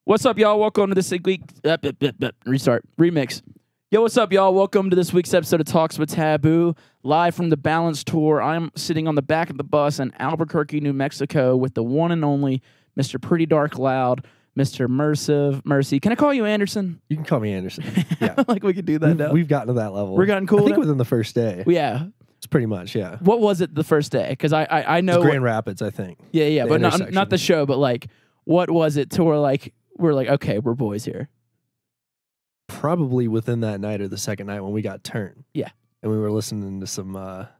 What's up, y'all? Welcome to this week restart remix. Yo, what's up, y'all? Welcome to this week's episode of Talks with Taboo, live from the Balance Tour. I'm sitting on the back of the bus in Albuquerque, New Mexico, with the one and only Mr. Pretty Dark Loud, Mr. Mersiv. Can I call you Anderson? You can call me Anderson. Yeah, like we could do that now. we've gotten to that level. We're gotten cool. I think now? within the first day. Yeah. It's pretty much, yeah. What was it the first day? Because I know It's Grand Rapids, I think. Yeah, The but not intersection. the show. But like, what was it to where like we're like, okay, we're boys here. Probably within that night or the second night when we got turned. Yeah. And we were listening to some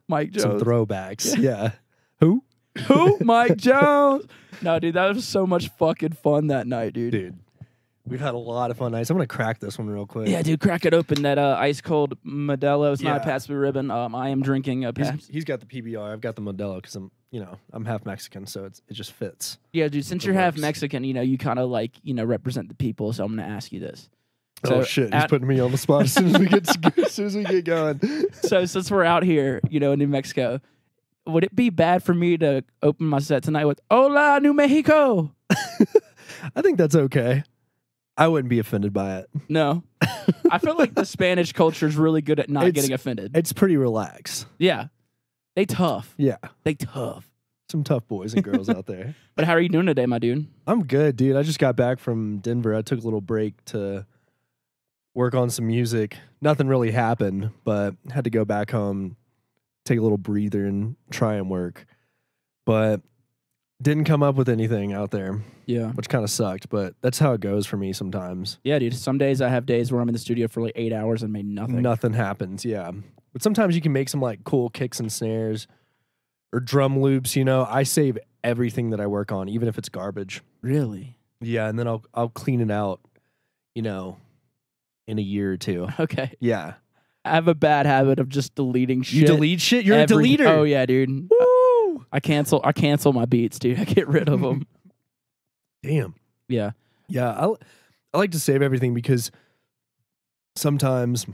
Mike Jones. some throwbacks. Yeah. Who? Who? Mike Jones. No, dude, that was so much fucking fun that night, dude. Dude. We've had a lot of fun nights. I'm gonna crack this one real quick. Yeah, dude, crack it open. That ice cold Modelo. It's not a Yeah. Pabst Blue Ribbon. I am drinking a Pabst. He's got the PBR. I've got the Modelo because I'm half Mexican, so it just fits. Yeah, dude. Since It you're half works. Mexican, you kind of like represent the people. So I'm gonna ask you this. Oh So shit! He's putting me on the spot as soon as we get going. So since we're out here, in New Mexico, would it be bad for me to open my set tonight with "Hola, New Mexico"? I think that's okay. I wouldn't be offended by it. No. I feel like the Spanish culture is really good at not getting offended. It's pretty relaxed. Yeah. They tough. Yeah. They tough. Some tough boys and girls out there. But how are you doing today, my dude? I'm good, dude. I just got back from Denver. I took a little break to work on some music. Nothing really happened, but had to go back home, take a little breather and try and work. But didn't come up with anything out there, Yeah. which kind of sucked, but that's how it goes for me sometimes. Yeah, dude. Some days I have days where I'm in the studio for like 8 hours and made nothing. Nothing happens, yeah. But sometimes you can make some like cool kicks and snares or drum loops, I save everything that I work on, even if it's garbage. Really? Yeah, and then I'll clean it out, in a year or two. Okay. Yeah. I have a bad habit of just deleting shit. You delete shit? You're a deleter. Oh, yeah, dude. Woo! I cancel my beats, dude. I get rid of them. Damn. Yeah. Yeah, I like to save everything because sometimes,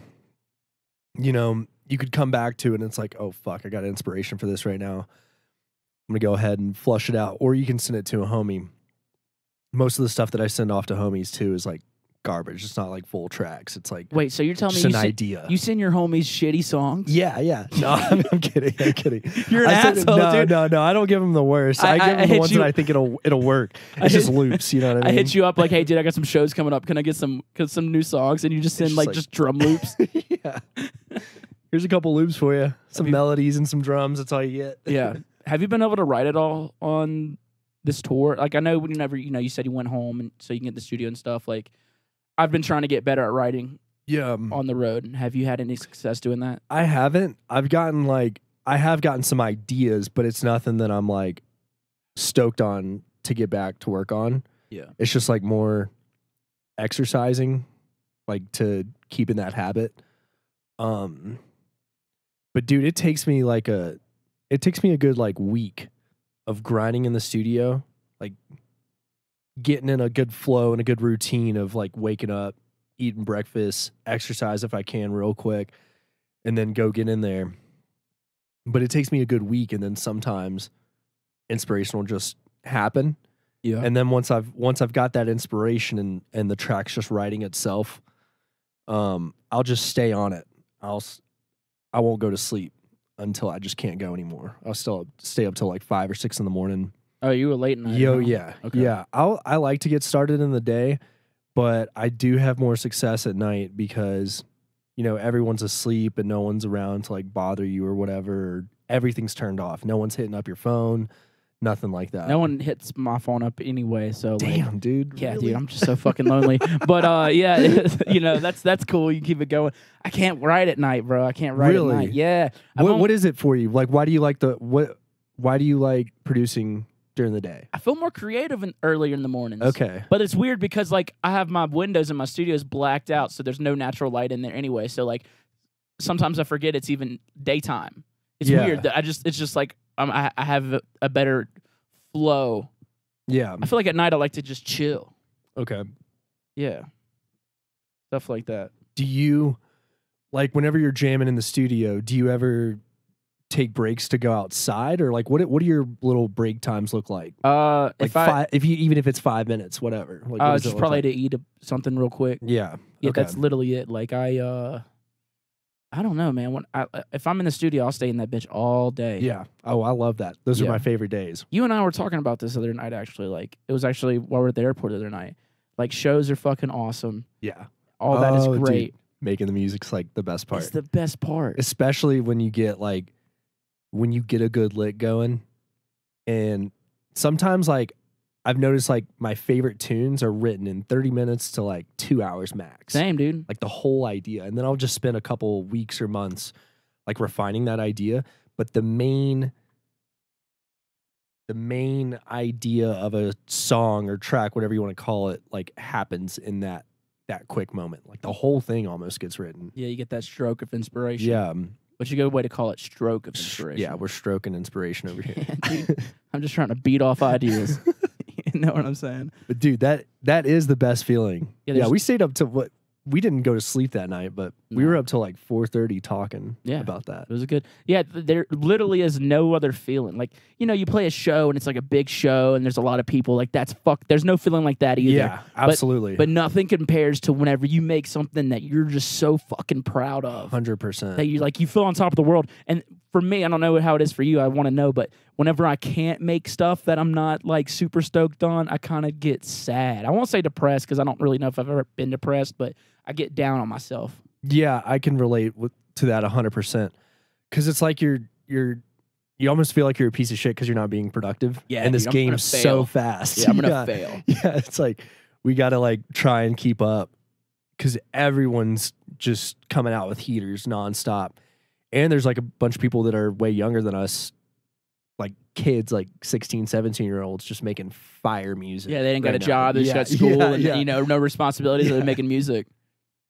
you could come back to it and it's like, oh, fuck, I got inspiration for this right now. I'm going to go ahead and flush it out. Or you can send it to a homie. Most of the stuff that I send off to homies, too, is like garbage. It's not like full tracks. It's like Wait, so you're telling me just an idea. you send your homies shitty songs? Yeah. No, I'm kidding. I'm kidding. You're an asshole, dude. No. I don't give them the worst. I give them the ones that I think it'll work. It's just loops. You know what I mean? I hit you up like, hey, dude, I got some shows coming up. Can I get some new songs? And you just send just drum loops. Yeah. Here's a couple loops for you. Some melodies and some drums. That's all you get. Yeah. Have you been able to write it all on this tour? Like, I know whenever, you said you went home and so you can get in the studio and stuff. Like, I've been trying to get better at writing on the road. Have you had any success doing that? I haven't. I have gotten some ideas, but it's nothing that I'm like stoked on to get back to work on. Yeah. It's just like more exercising, like to keep in that habit. But dude, it takes me a good like week of grinding in the studio, like getting in a good flow and a good routine of like waking up, eating breakfast, exercise if I can real quick, and then go get in there. But it takes me a good week, and then sometimes inspiration will just happen. Yeah. And then once I've got that inspiration and the track's just writing itself, I'll just stay on it. I won't go to sleep until I just can't go anymore. I'll still stay up till like 5 or 6 in the morning. Oh, you were late night. Yeah. Okay. Yeah. I like to get started in the day, but I do have more success at night because, everyone's asleep and no one's around to like bother you or whatever. Or everything's turned off. No one's hitting up your phone. Nothing like that. No one hits my phone up anyway. So Damn, dude. Yeah, really? dude, I'm just so fucking lonely. But yeah, that's cool. You keep it going. I can't write at night, bro. I can't write Really? at night. Yeah. What is it for you? Like, why do you like producing during the day? I feel more creative earlier in the mornings. Okay. But it's weird because like I have my windows in my studios blacked out, so there's no natural light in there anyway. So like sometimes I forget it's even daytime. It's weird. It's just like I have a better flow. Yeah. I feel like at night I like to just chill. Okay. Yeah. Stuff like that. Do you, like, whenever you're jamming in the studio, do you ever take breaks to go outside, or like what do your little break times look like? Even if it's 5 minutes, whatever. Like, what does it just look probably like? to eat something real quick. Yeah. Yeah, Okay. that's literally it. Like I don't know, man. If I'm in the studio, I'll stay in that bitch all day. Yeah. Oh, I love that. Those are Yeah. my favorite days. You and I were talking about this the other night, actually. Like, it was actually while we were at the airport the other night. Like, shows are fucking awesome. Yeah. All that is dude, great. making the music's like the best part. It's the best part. Especially when you get a good lick going. And sometimes like I've noticed like my favorite tunes are written in 30 minutes to like 2 hours max. Same, dude. Like the whole idea. And then I'll just spend a couple weeks or months like refining that idea. But the main idea of a song or track, whatever you want to call it, like happens in that quick moment. Like the whole thing almost gets written. Yeah, you get that stroke of inspiration. Yeah. Which is a good way to call it, stroke of inspiration. Yeah, we're stroking inspiration over here. Dude, I'm just trying to beat off ideas. You know what I'm saying? But dude, that is the best feeling. Yeah, Yeah, we stayed up to we didn't go to sleep that night, but we were up till like 4:30 talking about that. It was a good. Yeah, there literally is no other feeling. Like, you know, you play a show and it's like a big show and there's a lot of people. Like, there's no feeling like that either. Yeah, absolutely. But nothing compares to whenever you make something that you're just so fucking proud of. 100%. That you feel on top of the world. And for me, I don't know how it is for you. I want to know, but whenever I can't make stuff that I'm not like super stoked on, I kind of get sad. I won't say depressed because I don't really know if I've ever been depressed, but I get down on myself. Yeah, I can relate to that 100%. Because it's like you almost feel like you're a piece of shit because you're not being productive. Yeah, and this dude, game's so fast. Yeah, I'm gonna fail. Yeah, it's like we got to like try and keep up because everyone's just coming out with heaters nonstop. And there's like a bunch of people that are way younger than us, like kids, like 16, 17-year-olds just making fire music. Yeah, they didn't got a now. job. They just got school and, you know, no responsibilities. Yeah. They're making music.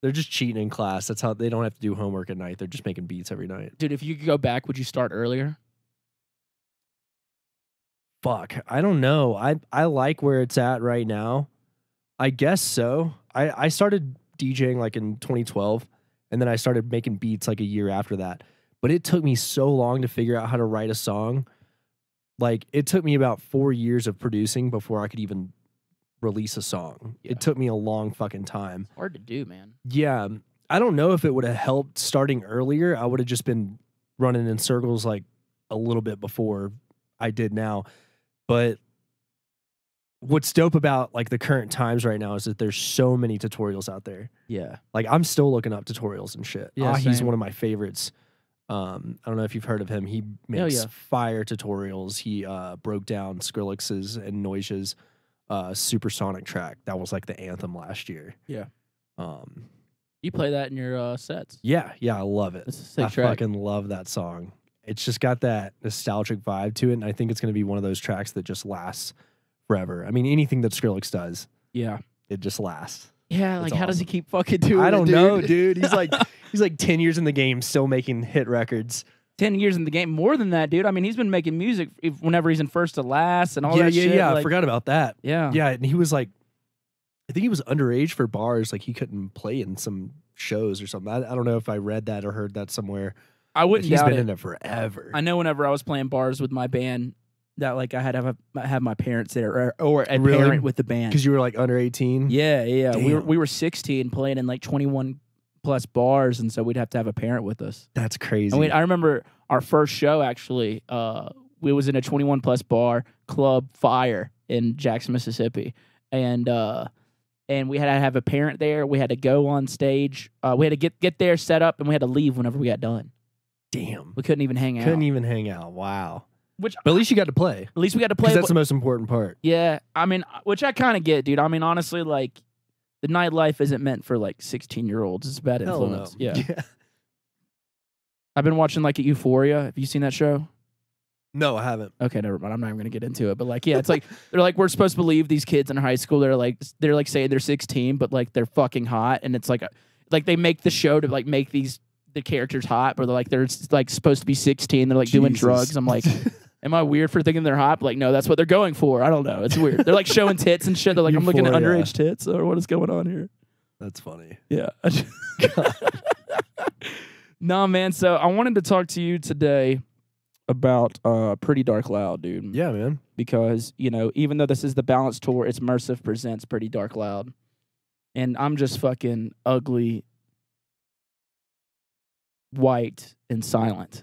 They're just cheating in class. That's how they don't have to do homework at night. They're just making beats every night. Dude, if you could go back, would you start earlier? Fuck, I don't know. I like where it's at right now. I guess so. I started DJing like in 2012, and then I started making beats like a year after that. But it took me so long to figure out how to write a song. Like, it took me about 4 years of producing before I could even release a song. Yeah. It took me a long fucking time. Hard to do, man. Yeah. I don't know if it would have helped starting earlier. I would have just been running in circles like a little bit before I did now. But what's dope about like the current times right now is that there's so many tutorials out there. Yeah. Like, I'm still looking up tutorials and shit. Yeah, He's same. one of my favorites. I don't know if you've heard of him. He makes fire tutorials. He broke down Skrillex's and Noise's Supersonic track. That was like the anthem last year. Yeah. You play that in your sets. Yeah, I love it. It's a sick I track. fucking love that song. It's just got that nostalgic vibe to it, and I think it's going to be one of those tracks that just lasts forever. I mean, anything that Skrillex does, Yeah. it just lasts. Yeah, It's like how does he awesome. keep fucking doing it? I don't dude? know, dude. He's like 10 years in the game, still making hit records. 10 years in the game. More than that, dude. I mean, he's been making music whenever he's in First to Last and all that shit. Yeah. I Like, forgot about that. yeah. Yeah, and he was like, I think he was underage for bars. Like, he couldn't play in some shows or something. I don't know if I read that or heard that somewhere. I wouldn't He's doubt been it. in it forever. I know whenever I was playing bars with my band that like I had to have my parents there or a Really? parent with the band. Because you were like under 18? Yeah. Damn. We were 16 playing in like 21 plus bars, and so we'd have to have a parent with us. That's crazy. And I remember our first show actually. We was in a 21 plus bar club Fire in Jackson, Mississippi, and we had to have a parent there. We had to go on stage. We had to get there, set up, and we had to leave whenever we got done. Damn. We couldn't even hang out. Couldn't even hang out. Wow. Which But at least you got to play. at least we got to play. Because that's the most important part. Yeah, I mean, which I kind of get, dude. I mean, honestly, like the nightlife isn't meant for like 16-year-olds. It's a bad Hell influence. no. Yeah. I've been watching like Euphoria. Have you seen that show? No, I haven't. Okay, never mind. I'm not even gonna get into it. But like, yeah, it's like they're like we're supposed to believe these kids in high school. They're like saying they're 16, but like they're fucking hot, and it's like they make the show to like make the characters hot, but they're like supposed to be 16. They're like doing Jesus. drugs. I'm like, am I weird for thinking they're hot? But like, no, that's what they're going for. I don't know. It's weird. They're like showing tits and shit. They're like, I'm looking at Euphoria. underage tits, or what is going on here? That's funny. Yeah. Nah, man. So I wanted to talk to you today about Pretty Dark Loud, dude. Yeah, man. Because, you know, even though this is the Balance Tour, it's Mersiv presents Pretty Dark Loud. And I'm just fucking ugly, white, and silent.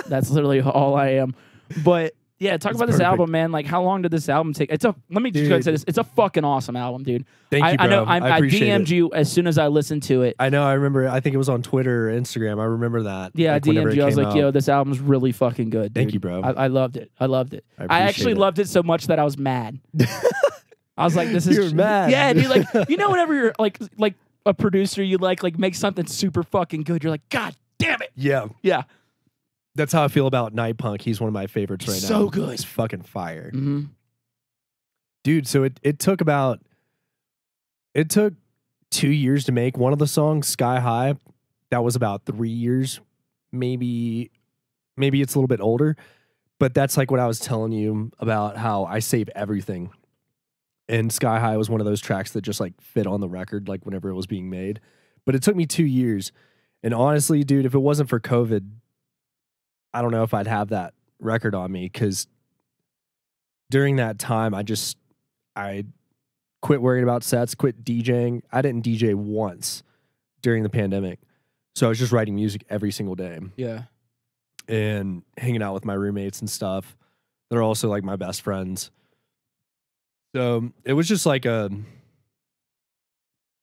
That's literally all I am. But yeah, talk about this album, man. Like, how long did this album take? Let me just go ahead and say this. It's a fucking awesome album, dude. Thank you, bro. I know. I appreciate DM'd you as soon as I listened to it. I know. I remember. I think it was on Twitter or Instagram. I remember that. Yeah, like, I DM'd you. I was like, out. yo, this album's really fucking good, dude. Thank you, bro. I loved it. I loved it. I actually loved it so much that I was mad. I was like, this is... You're mad. Yeah, dude. Like, you know, whenever you're like a producer, you like make something super fucking good. You're like, God damn it. Yeah. Yeah. That's how I feel about Night Punk. He's one of my favorites right now. So good. He's fucking fire. Mm-hmm. Dude, so it took 2 years to make one of the songs, Sky High. That was about 3 years. Maybe it's a little bit older. But that's like what I was telling you about how I save everything. And Sky High was one of those tracks that just like fit on the record like whenever it was being made. But it took me 2 years. And honestly, dude, if it wasn't for COVID, I don't know if I'd have that record on me, because during that time, I quit worrying about sets, quit DJing. I didn't DJ once during the pandemic. So I was just writing music every single day Yeah. and hanging out with my roommates and stuff. They're also like my best friends. So it was just like a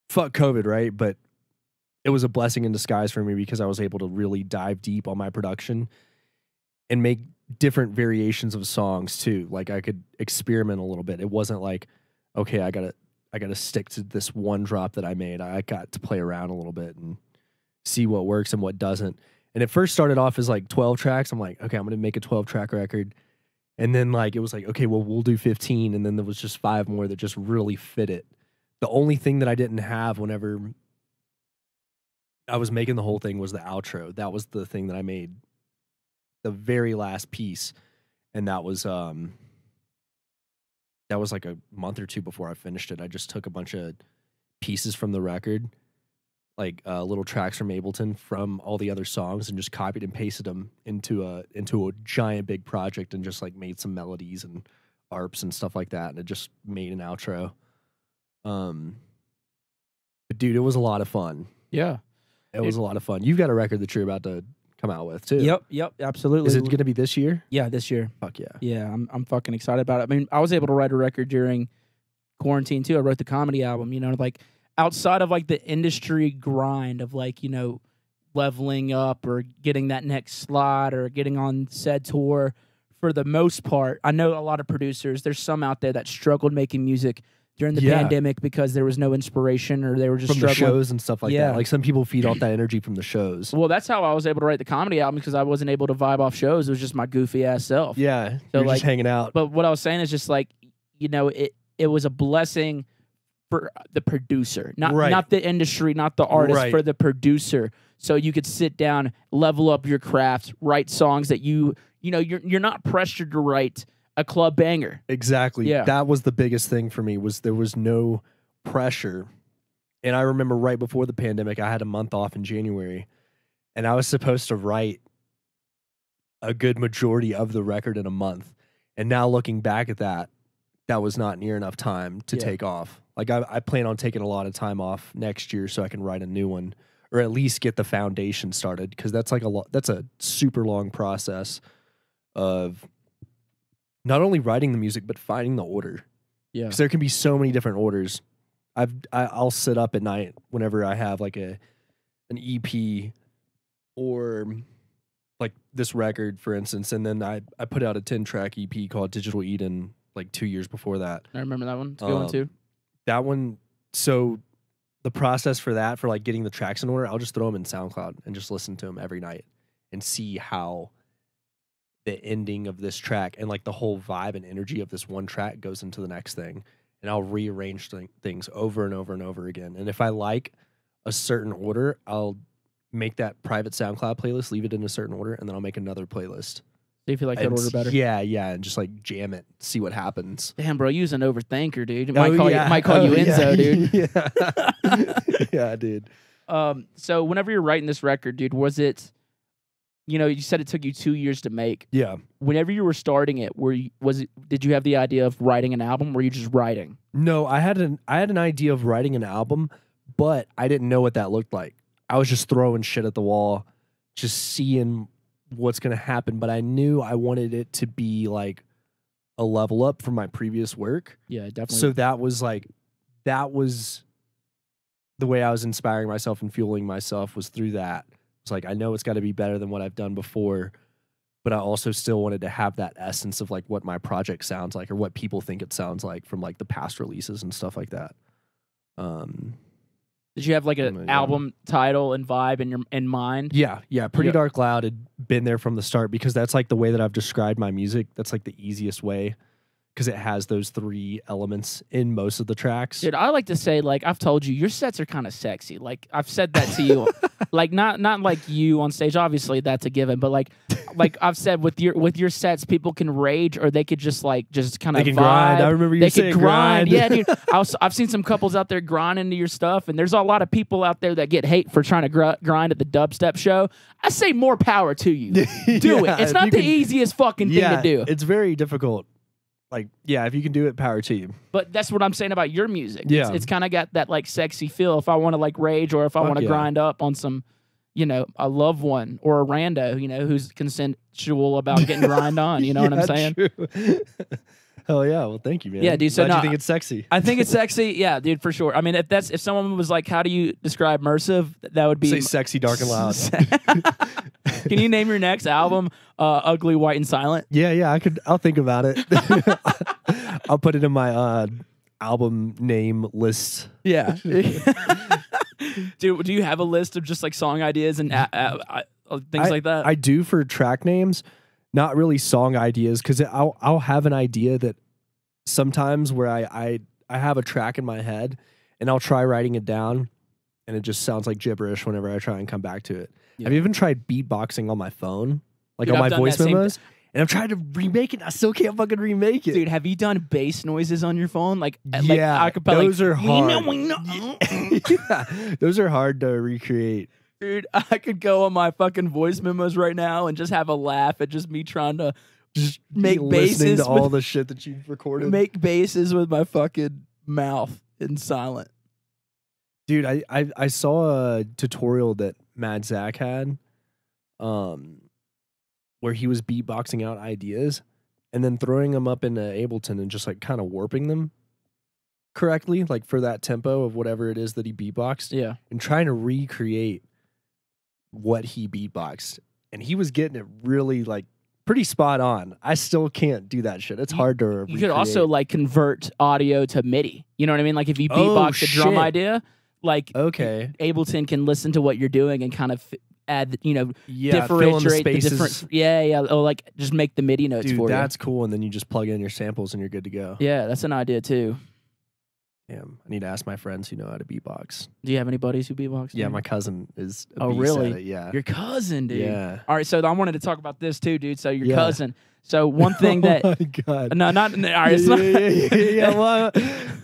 fuck COVID, right? But it was a blessing in disguise for me, because I was able to really dive deep on my production and make different variations of songs too. Like I could experiment a little bit. It wasn't like, okay, I gotta stick to this one drop that I made. I got to play around a little bit and see what works and what doesn't. And it first started off as like 12 tracks. I'm like, okay, I'm gonna make a 12-track record. And then like it was like, okay, well, we'll do 15. And then there was just 5 more that just really fit it. The only thing that I didn't have whenever I was making the whole thing was the outro. That was the thing that I made the very last piece. And that was like a month or two before I finished it. I just took a bunch of pieces from the record, like little tracks from Ableton from all the other songs, and just copied and pasted them into a giant big project, and just like made some melodies and arps and stuff like that. And it just made an outro. But dude, it was a lot of fun. Yeah. It was a lot of fun. You've got a record that you're about to come out with too. Yep, absolutely. Is it going to be this year? Yeah, this year. Fuck yeah. Yeah, I'm fucking excited about it. I mean, I was able to write a record during quarantine too. I wrote the comedy album, you know, like outside of like the industry grind of like, you know, leveling up or getting that next slot or getting on said tour. For the most part, I know a lot of producers, there's some out there that struggled making music during the pandemic because there was no inspiration, or they were just from struggling. the shows and stuff like that. Like some people feed off that energy from the shows. Well, that's how I was able to write the comedy album, because I wasn't able to vibe off shows. It was just my goofy ass self. Yeah, So you're like, just hanging out. But what I was saying is just like, you know, it was a blessing for the producer, not the industry, not the artist, for the producer. So you could sit down, level up your craft, write songs that you know, you're not pressured to write a club banger. Exactly. Yeah. That was the biggest thing for me, was there was no pressure. And I remember right before the pandemic, I had a month off in January, and I was supposed to write a good majority of the record in a month. And now looking back at that, that was not near enough time to take off. Like I plan on taking a lot of time off next year so I can write a new one, or at least get the foundation started, because that's like that's a super long process of not only writing the music, but finding the order. Yeah. Because there can be so many different orders. I'll sit up at night whenever I have like an EP or like this record, for instance, and then I put out a 10-track EP called Digital Eden like 2 years before that. I remember that one. It's a good one too. That one, so the process for that, for like getting the tracks in order, I'll just throw them in SoundCloud and just listen to them every night and see how the ending of this track and like the whole vibe and energy of this one track goes into the next thing. And I'll rearrange things over and over and over again. And if I like a certain order, I'll make that private SoundCloud playlist, leave it in a certain order, and then I'll make another playlist. See if you like that order better. Yeah, and just like jam it, see what happens. Damn, bro, you was an overthinker, dude. It might call you Enzo, dude. Yeah, dude. So whenever you're writing this record, dude, was it you know, you said it took you 2 years to make. Yeah. Whenever you were starting it, did you have the idea of writing an album, or were you just writing? No, I had an idea of writing an album, but I didn't know what that looked like. I was just throwing shit at the wall, just seeing what's going to happen, but I knew I wanted it to be like a level up from my previous work. Yeah, definitely. So that was the way I was inspiring myself and fueling myself, was through that. It's like, I know it's got to be better than what I've done before, but I also still wanted to have that essence of like what my project sounds like, or what people think it sounds like from like the past releases and stuff like that. Did you have like an album title and vibe in mind? Yeah. Pretty Dark Loud had been there from the start, because that's like the way that I've described my music. That's like the easiest way, because it has those 3 elements in most of the tracks. Dude, I like to say, like, I've told you, your sets are kind of sexy. Like, I've said that to you. Like, not like you on stage, obviously that's a given, but like I've said with your sets, people can rage, or they could just kind of They can grind. I remember you saying grind. Yeah, dude. I've seen some couples out there grinding to your stuff, and there's a lot of people out there that get hate for trying to grind at the dubstep show. I say more power to you. Do it. It's not the easiest fucking thing to do. It's very difficult. Like, yeah, if you can do it, power to you. But that's what I'm saying about your music. Yeah. It's kind of got that like sexy feel. If I want to like rage, or if I want to grind up on some, you know, a loved one or a rando, you know, who's consensual about getting grind on. You know what I'm saying? True. Hell yeah. Well, thank you, man. Yeah, dude. So you think it's sexy? I think it's sexy. Yeah, dude, for sure. I mean, if someone was like, how do you describe Mersiv? That would be say sexy, dark, and loud. Can you name your next album Ugly, White, and Silent? Yeah, I'll think about it. I'll put it in my album name list. Yeah. Dude, do you have a list of just like song ideas and things like that? I do for track names, not really song ideas, because I'll have an idea that sometimes where I have a track in my head, and I'll try writing it down, and it just sounds like gibberish whenever I try and come back to it. Yeah. I've even tried beatboxing on my phone, like on my voice memos, and I've tried to remake it. I still can't fucking remake it. Dude, have you done bass noises on your phone? Like, yeah, those are hard. We know. Yeah, those are hard to recreate. Dude, I could go on my fucking voice memos right now and just have a laugh at just me trying to just make basses to all the shit that you've recorded. Make basses with my fucking mouth in silent. Dude, I saw a tutorial that Mad Zach had, where he was beatboxing out ideas and then throwing them up into Ableton and just like kind of warping them correctly, like for that tempo of whatever it is that he beatboxed. Yeah. And trying to recreate what he beatboxed. And he was getting it really like pretty spot on. I still can't do that shit. It's hard to recreate. You could also like convert audio to MIDI. You know what I mean? Like if you beatbox a drum idea, like Ableton can listen to what you're doing and kind of add, you know, differentiate the different. Yeah. Or like just make the MIDI notes for you. That's cool. And then you just plug in your samples and you're good to go. Yeah, that's an idea too. Damn, I need to ask my friends who know how to beatbox. Do you have any buddies who beatbox? Yeah, my cousin is a beast really? at it, yeah. Your cousin, dude. Yeah. All right, so I wanted to talk about this too, dude. So your cousin. So one thing that oh my God. No, not all right, it's not yeah, well,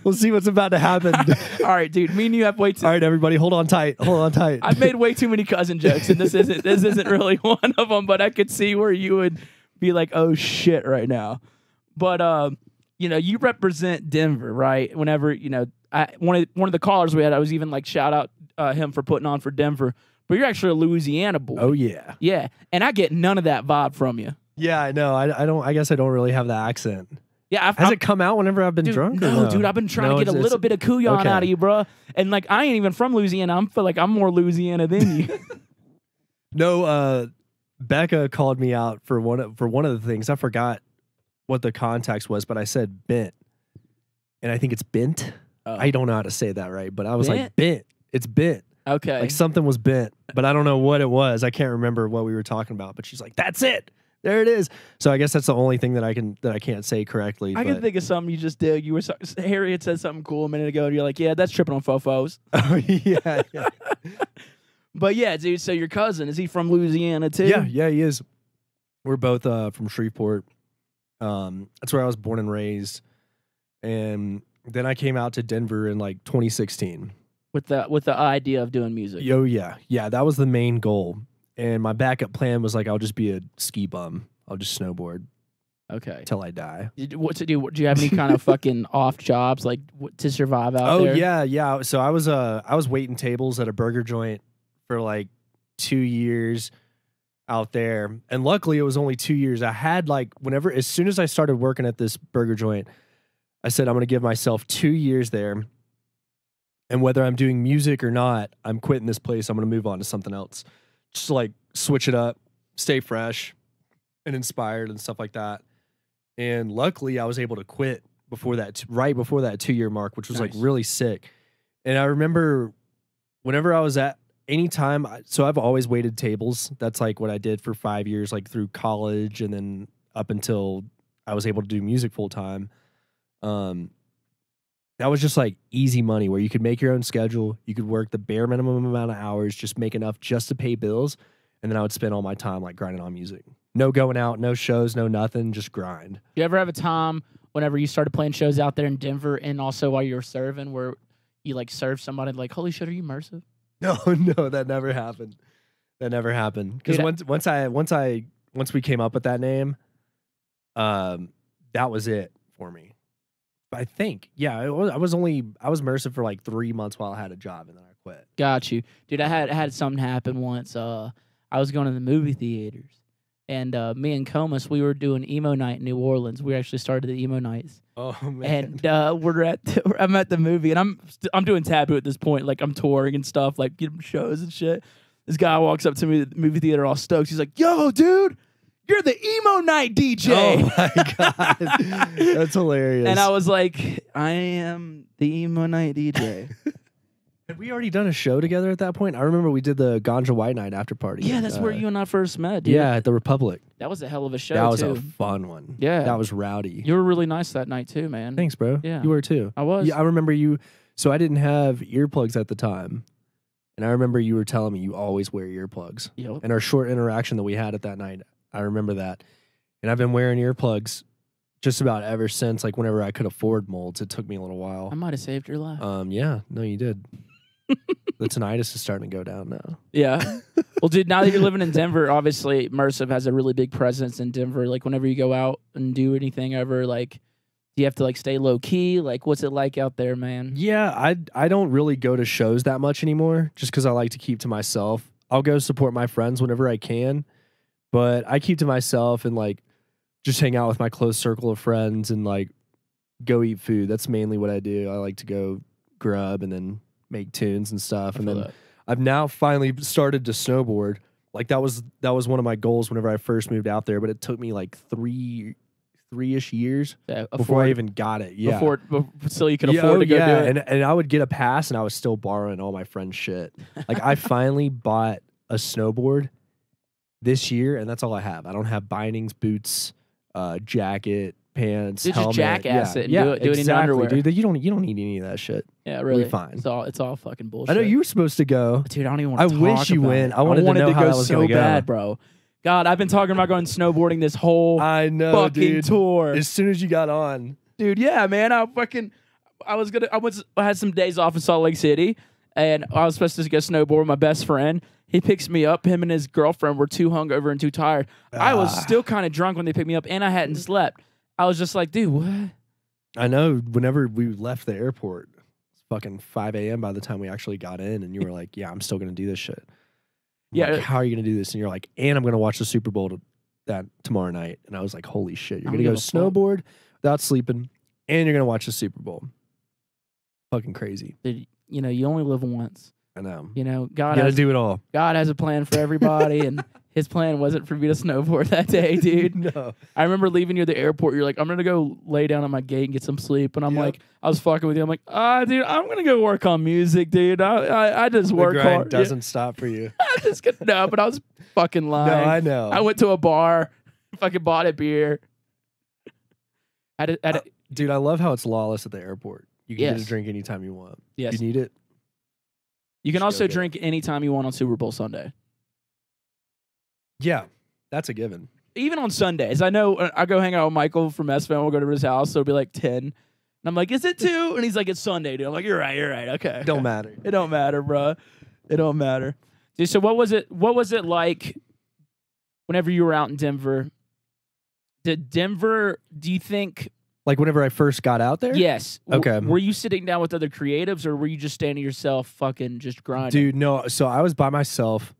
we'll see what's about to happen. All right, dude. Me and you have way too All right, everybody, hold on tight. I've made way too many cousin jokes, and this isn't really one of them, but I could see where you would be like, "Oh shit," right now. But you know, you represent Denver, right? Whenever, you know, one of the callers we had, I was even like shout out him for putting on for Denver. But you're actually a Louisiana boy. Oh yeah. Yeah. And I get none of that vibe from you. Yeah, I know. I don't. I guess I don't really have the accent. Yeah, has it come out whenever I've been drunk? No, dude, I've been trying to get a little bit of Kuyon out of you, bro. And like, I ain't even from Louisiana. I feel like I'm more Louisiana than you. No, Becca called me out for one of the things. I forgot what the context was, but I said bent, and I think it's bent. I don't know how to say that right, but I was like bent. It's bent. Okay, like something was bent, but I don't know what it was. I can't remember what we were talking about. But she's like, "That's it. There it is." So I guess that's the only thing that I can't say correctly. I can think of something you just did. You were Harry had said something cool a minute ago, and you're like, "Yeah, that's tripping on fofos." Oh yeah. But yeah, dude. So your cousin, is he from Louisiana too? Yeah, he is. We're both from Shreveport. That's where I was born and raised, and then I came out to Denver in like 2016 with the idea of doing music. Oh yeah, that was the main goal. And my backup plan was like, I'll just be a ski bum. I'll just snowboard Okay. till I die. What to do? Do you have any kind of fucking off jobs like to survive out there? Oh yeah. So I was waiting tables at a burger joint for like 2 years out there, and luckily it was only 2 years. I had like as soon as I started working at this burger joint, I said I'm going to give myself 2 years there, and whether I'm doing music or not, I'm quitting this place. I'm going to move on to something else, just to, like switch it up, stay fresh and inspired and stuff like that. And luckily, I was able to quit right before that 2 year mark, which was like really sick. And I remember whenever I was at anytime, so I've always waited tables. That's like what I did for 5 years, like through college, and then up until I was able to do music full time. That was just like easy money where you could make your own schedule. You could work the bare minimum amount of hours, just make enough just to pay bills. And then I would spend all my time like grinding on music. No going out, no shows, no nothing, just grind. You ever have a time whenever you started playing shows out there in Denver and also while you were serving where you like served somebody like, holy shit, are you Mersiv? No, that never happened. That never happened. Because once we came up with that name, that was it for me. I think, yeah, I was Mersiv for like 3 months while I had a job, and then I quit. Got you, dude. I had something happen once. I was going to the movie theaters, and me and Comus, we were doing emo night in New Orleans. We actually started the emo nights. Oh man! And I'm at the movie, and I'm doing Taboo at this point. Like I'm touring and stuff, like getting shows and shit. This guy walks up to me at the movie theater all stoked. He's like, "Yo, dude, you're the emo night DJ." Oh my god, that's hilarious. And I was like, "I am the emo night DJ." Had we already done a show together at that point? I remember we did the Ganja White Night after party. Yeah, that's where you and I first met, dude. Yeah, at the Republic. That was a hell of a show, That was too. a fun one. Yeah. That was rowdy. You were really nice that night, too, man. Thanks, bro. Yeah. You were, too. I was. Yeah, I remember you. So I didn't have earplugs at the time. And I remember you were telling me you always wear earplugs. Yep. And our short interaction that we had at that night, I remember that. And I've been wearing earplugs just about ever since, like whenever I could afford molds. It took me a little while. I might have saved your life. Yeah. No, you did. The tinnitus is starting to go down now. Yeah. Well, dude, now that you're living in Denver, obviously Mersiv has a really big presence in Denver. Like, whenever you go out and do anything ever, like, do you have to, like, stay low-key? Like, what's it like out there, man? Yeah, I don't really go to shows that much anymore just because I like to keep to myself. I'll go support my friends whenever I can, but I keep to myself and, like, just hang out with my close circle of friends and, like, go eat food. That's mainly what I do. I like to go grub and then make tunes and stuff. And then I've now finally started to snowboard. Like that was one of my goals whenever I first moved out there, but it took me like three-ish years before I even got it. Yeah. So you could afford to go do it. And I would get a pass and I was still borrowing all my friends' shit. Like I finally bought a snowboard this year, and that's all I have. I don't have bindings, boots, jacket, pants, Dude, helmet. Just jackass it and do it exactly, in underwear. Dude, you don't need any of that shit. Yeah, really. You're fine. It's all fucking bullshit. I know you were supposed to go. Dude, I don't even want to I wish you went. I wanted to know how go that was so going to bad, go. bro. God, I've been talking about going snowboarding this whole fucking tour. As soon as you got on. Dude, yeah, man. I had some days off in Salt Lake City, and I was supposed to go snowboard with my best friend. He picks me up. Him and his girlfriend were too hungover and too tired. I was still kind of drunk when they picked me up, and I hadn't slept. I was just like, dude, what? I know. Whenever we left the airport, it's fucking 5 a.m. by the time we actually got in, and you were like, yeah, I'm still going to do this shit. Yeah. Like, how are you going to do this? And you're like, and I'm going to watch the Super Bowl that tomorrow night. And I was like, holy shit, you're going to go snowboard without sleeping, and you're going to watch the Super Bowl. Fucking crazy. Dude, you only live once. I know. God you gotta do it all. God has a plan for everybody, and his plan wasn't for me to snowboard that day, dude. No. I remember leaving you at the airport. You're like, I'm going to go lay down at my gate and get some sleep. And I'm like, I was fucking with you. I'm like, dude, I'm going to go work on music, dude. I just work the grind hard. Doesn't stop for you. No, but I was fucking lying. No, I know. I went to a bar, fucking bought a beer. Dude, I love how it's lawless at the airport. You can Yes. get a drink anytime you want. Yes. You need it? You can Just also go get drink anytime you want on Super Bowl Sunday. Yeah, that's a given. Even on Sundays. I know I go hang out with Michael from SFM. We'll go to his house. So it'll be like 10. And I'm like, is it 2? And he's like, it's Sunday, dude. I'm like, you're right. Okay. Don't matter. It don't matter, bro. It don't matter. Dude, so what was it like whenever you were out in Denver? Do you think Like whenever I first got out there? yes. Okay. Were you sitting down with other creatives or were you just standing yourself fucking just grinding? Dude, no. So I was by myself.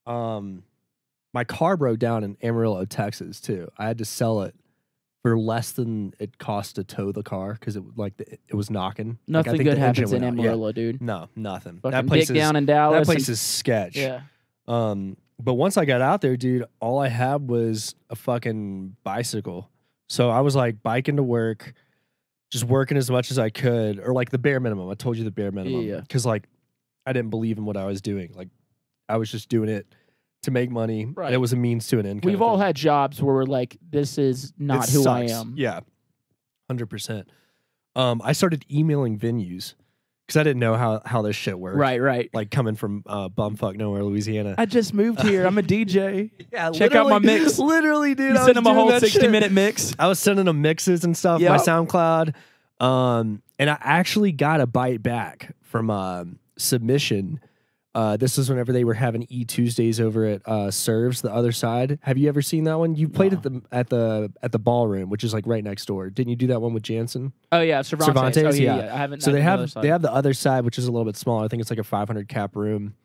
My car broke down in Amarillo, Texas, too. I had to sell it for less than it cost to tow the car because it was knocking. Like, I Nothing think good the engine happens in went out. Yeah. Amarillo, dude. No, nothing. Fucking That place dick is down in Dallas. that place is sketch. Yeah. But once I got out there, dude, all I had was a fucking bicycle. So I was like biking to work, just working as much as I could, or like the bare minimum. I told you the bare minimum. Yeah. Because like I didn't believe in what I was doing. Like I was just doing it to make money. Right. And it was a means to an end. We've all had jobs where we're like, this is not who I am. Yeah. 100%. I started emailing venues because I didn't know how this shit worked. Right. Like coming from bumfuck nowhere, Louisiana. I just moved here. I'm a DJ. Yeah, Check out my mix. Literally, dude. You I send was them a doing whole that shit. 60-minute mix. I was sending them mixes and stuff, Yep. my SoundCloud. And I actually got a bite back from Submission. This is whenever they were having Tuesdays over at Serves, the other side. Have you ever seen that one? You played at the ballroom, which is like right next door. Didn't you do that one with Jansen? Oh yeah, Cervantes. Oh, yeah. I haven't. So I they haven't have the they have the other side, which is a little bit smaller. I think it's like a 500 cap room.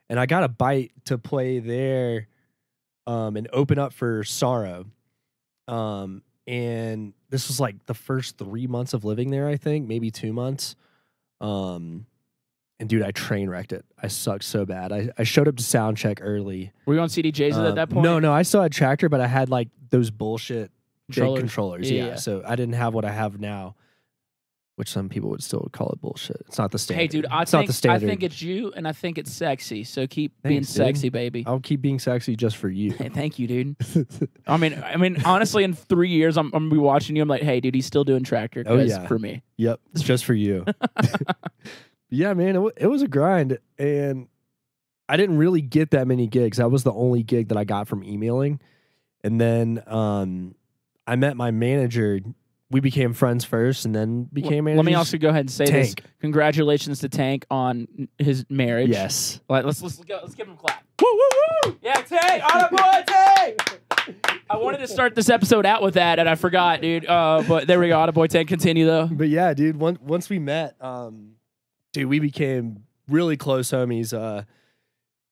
And I got a bite to play there and open up for Sorrow. And this was like the first 3 months of living there, I think, maybe 2 months. And dude, I train wrecked it. I sucked so bad. I showed up to sound check early. Were you on CDJs at that point? No, I still had Tractor, but I had like those bullshit big controllers. Yeah. Yeah. So I didn't have what I have now, which some people would still call it bullshit. It's not the standard. Hey, dude, It's not the standard. I think it's you, and I think it's sexy. So keep Thanks, being dude. sexy, baby. I'll keep being sexy just for you. Hey, thank you, dude. I mean, honestly, in 3 years, I'm gonna be watching you. I'm like, hey, dude, he's still doing Tractor. Oh, yeah. For me. Yep, it's just for you. Yeah, man, it was a grind, and I didn't really get that many gigs. That was the only gig that I got from emailing, and then I met my manager. We became friends first, and then became managers. Let me also go ahead and say this. Tank. Congratulations to Tank on his marriage. Yes. Let's go. Let's give him a clap. Woo, woo, woo! Yeah, Tank, on a boy, Tank. I wanted to start this episode out with that, and I forgot, dude. But there we go. On a boy, Tank. Continue though. But yeah, dude. Once we met, dude, we became really close homies.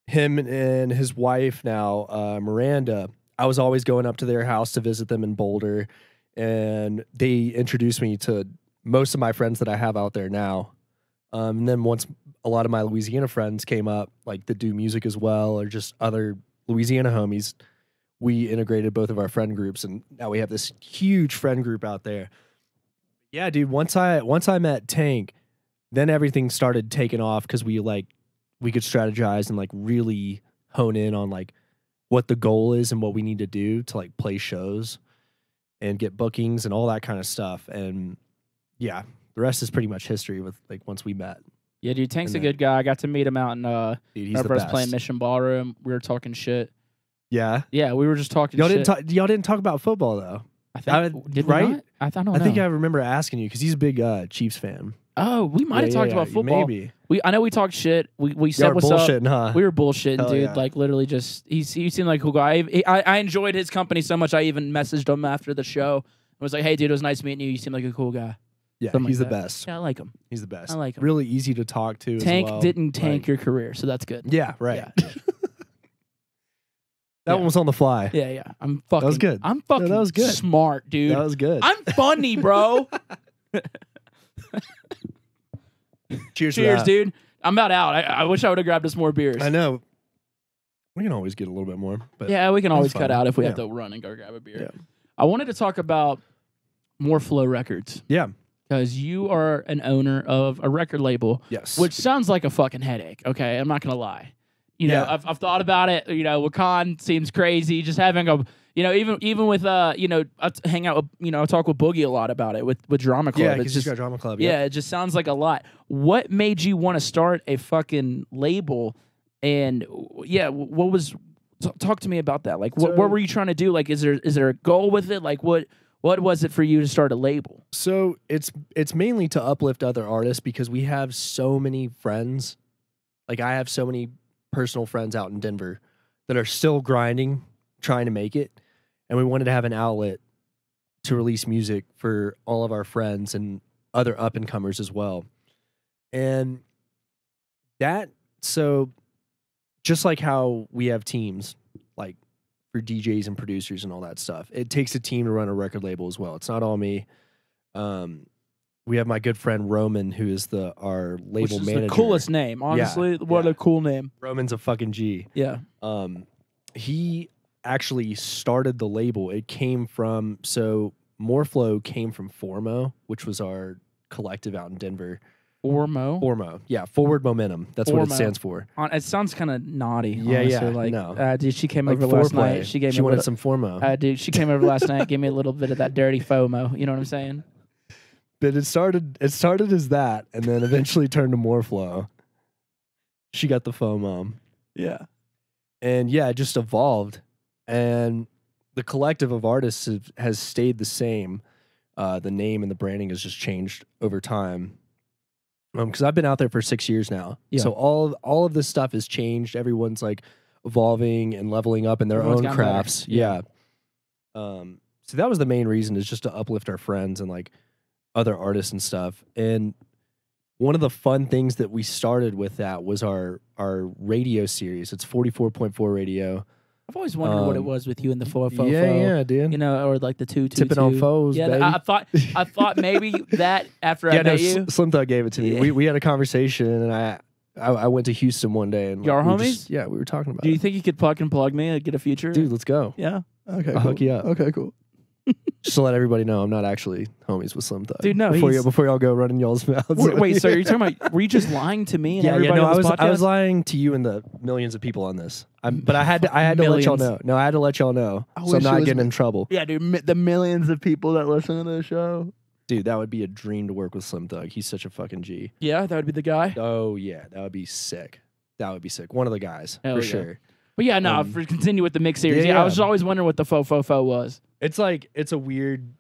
Him and his wife now, Miranda. I was always going up to their house to visit them in Boulder, and they introduced me to most of my friends that I have out there now. And then once a lot of my Louisiana friends came up, like that do music as well, or just other Louisiana homies, we integrated both of our friend groups, and now we have this huge friend group out there. Yeah, dude. Once I met Tank, then everything started taking off because we could strategize and like really hone in on like what the goal is and what we need to do to like play shows and get bookings and all that kind of stuff. And yeah, the rest is pretty much history with like once we met. Yeah, dude, Tank's a good guy. I got to meet him out in Dude, he's whenever the I was best. playing Mission Ballroom. We were talking shit. Yeah. Yeah, we were just talking Y'all shit. y'all didn't talk about football though. I think, did we right? not? I don't know. I think I remember asking you because he's a big Chiefs fan. Oh, we might have talked about football. Maybe. I know we talked shit. We said Y'all were what's up. bullshitting, huh? We were bullshitting, Hell dude. yeah. Like literally, just he seemed like a cool guy. I enjoyed his company so much. I even messaged him after the show. I was like, "Hey, dude, it was nice meeting you. You seem like a cool guy." Yeah, Something he's like the that. best. Yeah, I like him. He's the best. I like him. Really easy to talk to. Tank as well. didn't tank Like, your career, so that's good. Yeah, right. Yeah. That one was on the fly. Yeah. I'm fucking. That was good. I'm fucking that was good. smart, dude. That was good. I'm funny, bro. Cheers, Cheers, dude. I'm about out. I wish I would have grabbed us more beers. I know. We can always get a little bit more. But Yeah, we can always fine. cut out if we have Yeah. to run and go grab a beer. Yeah. I wanted to talk about More Flow Records Yeah. because you are an owner of a record label, Yes. which sounds like a fucking headache. Okay, I'm not gonna lie. You know, Yeah. I've thought about it. You know, Wakan seems crazy. Just having a, you know, even with you know, I hang out with, you know, I talk with Boogie a lot about it with Drama Club. yeah, It's because just you got Drama Club. yeah, it just sounds like a lot. What made you want to start a fucking label? And yeah, what was? Talk to me about that. Like, what were you trying to do? Like, is there a goal with it? Like, what was it for you to start a label? So it's mainly to uplift other artists because we have so many friends. Like I have so many personal friends out in Denver that are still grinding, trying to make it. And we wanted to have an outlet to release music for all of our friends and other up and comers as well. And so just like how we have teams, like for DJs and producers and all that stuff, it takes a team to run a record label as well. It's not all me. We have my good friend Roman, who is our label Which is manager. the coolest name, honestly. What a cool name. Roman's a fucking G. Yeah. He actually started the label. It came from, so Moreflow came from Formo, which was our collective out in Denver. Formo. Yeah, Forward Momentum. That's what it stands for. It sounds kind of naughty. Yeah, honestly. yeah. Like, No. Dude, she came Like over last foreplay. night. She wanted some Formo. Dude, she came over last night, gave me a little bit of that dirty FOMO. You know what I'm saying? But it started as that, and then eventually turned to Moreflow. She got the FOMO. Yeah. And yeah, it just evolved. And the collective of artists has stayed the same. The name and the branding has just changed over time. Because I've been out there for 6 years now. Yeah. So all of this stuff has changed. Everyone's like evolving and leveling up in their Everyone's own gotten crafts. better. Yeah. So that was the main reason, is just to uplift our friends and like other artists and stuff. And one of the fun things that we started with that was our radio series. It's 44.4 radio. I've always wondered what it was with you and the fo. Yeah, dude. You know, or like the 2 Tipping on foes, Yeah, baby. I thought maybe that after I met you. Slim Thug gave it to me. Yeah. We had a conversation, and I went to Houston one day, and Y'all we homies? we were talking about Do you it. think you could plug me and get a feature? Dude, let's go. Yeah. Okay. I'll hook you up. Okay, cool. Just to let everybody know, I'm not actually homies with Slim Thug. Dude, no, Before y'all go running y'all's mouths. Wait, so you're talking about, were you just lying to me and everybody no, on this podcast? I was lying to you and the millions of people on this. But I had to let y'all know. No, I had to let y'all know, so I'm not getting in trouble. Yeah, dude, the millions of people that listen to the show. Dude, that would be a dream to work with Slim Thug. He's such a fucking G. Yeah, that would be the guy. Oh yeah, that would be sick. That would be sick. One of the guys Hell for yeah. sure. But yeah, no, continue with the mix series. yeah. I was always wondering what the fo was. It's like, it's a weird,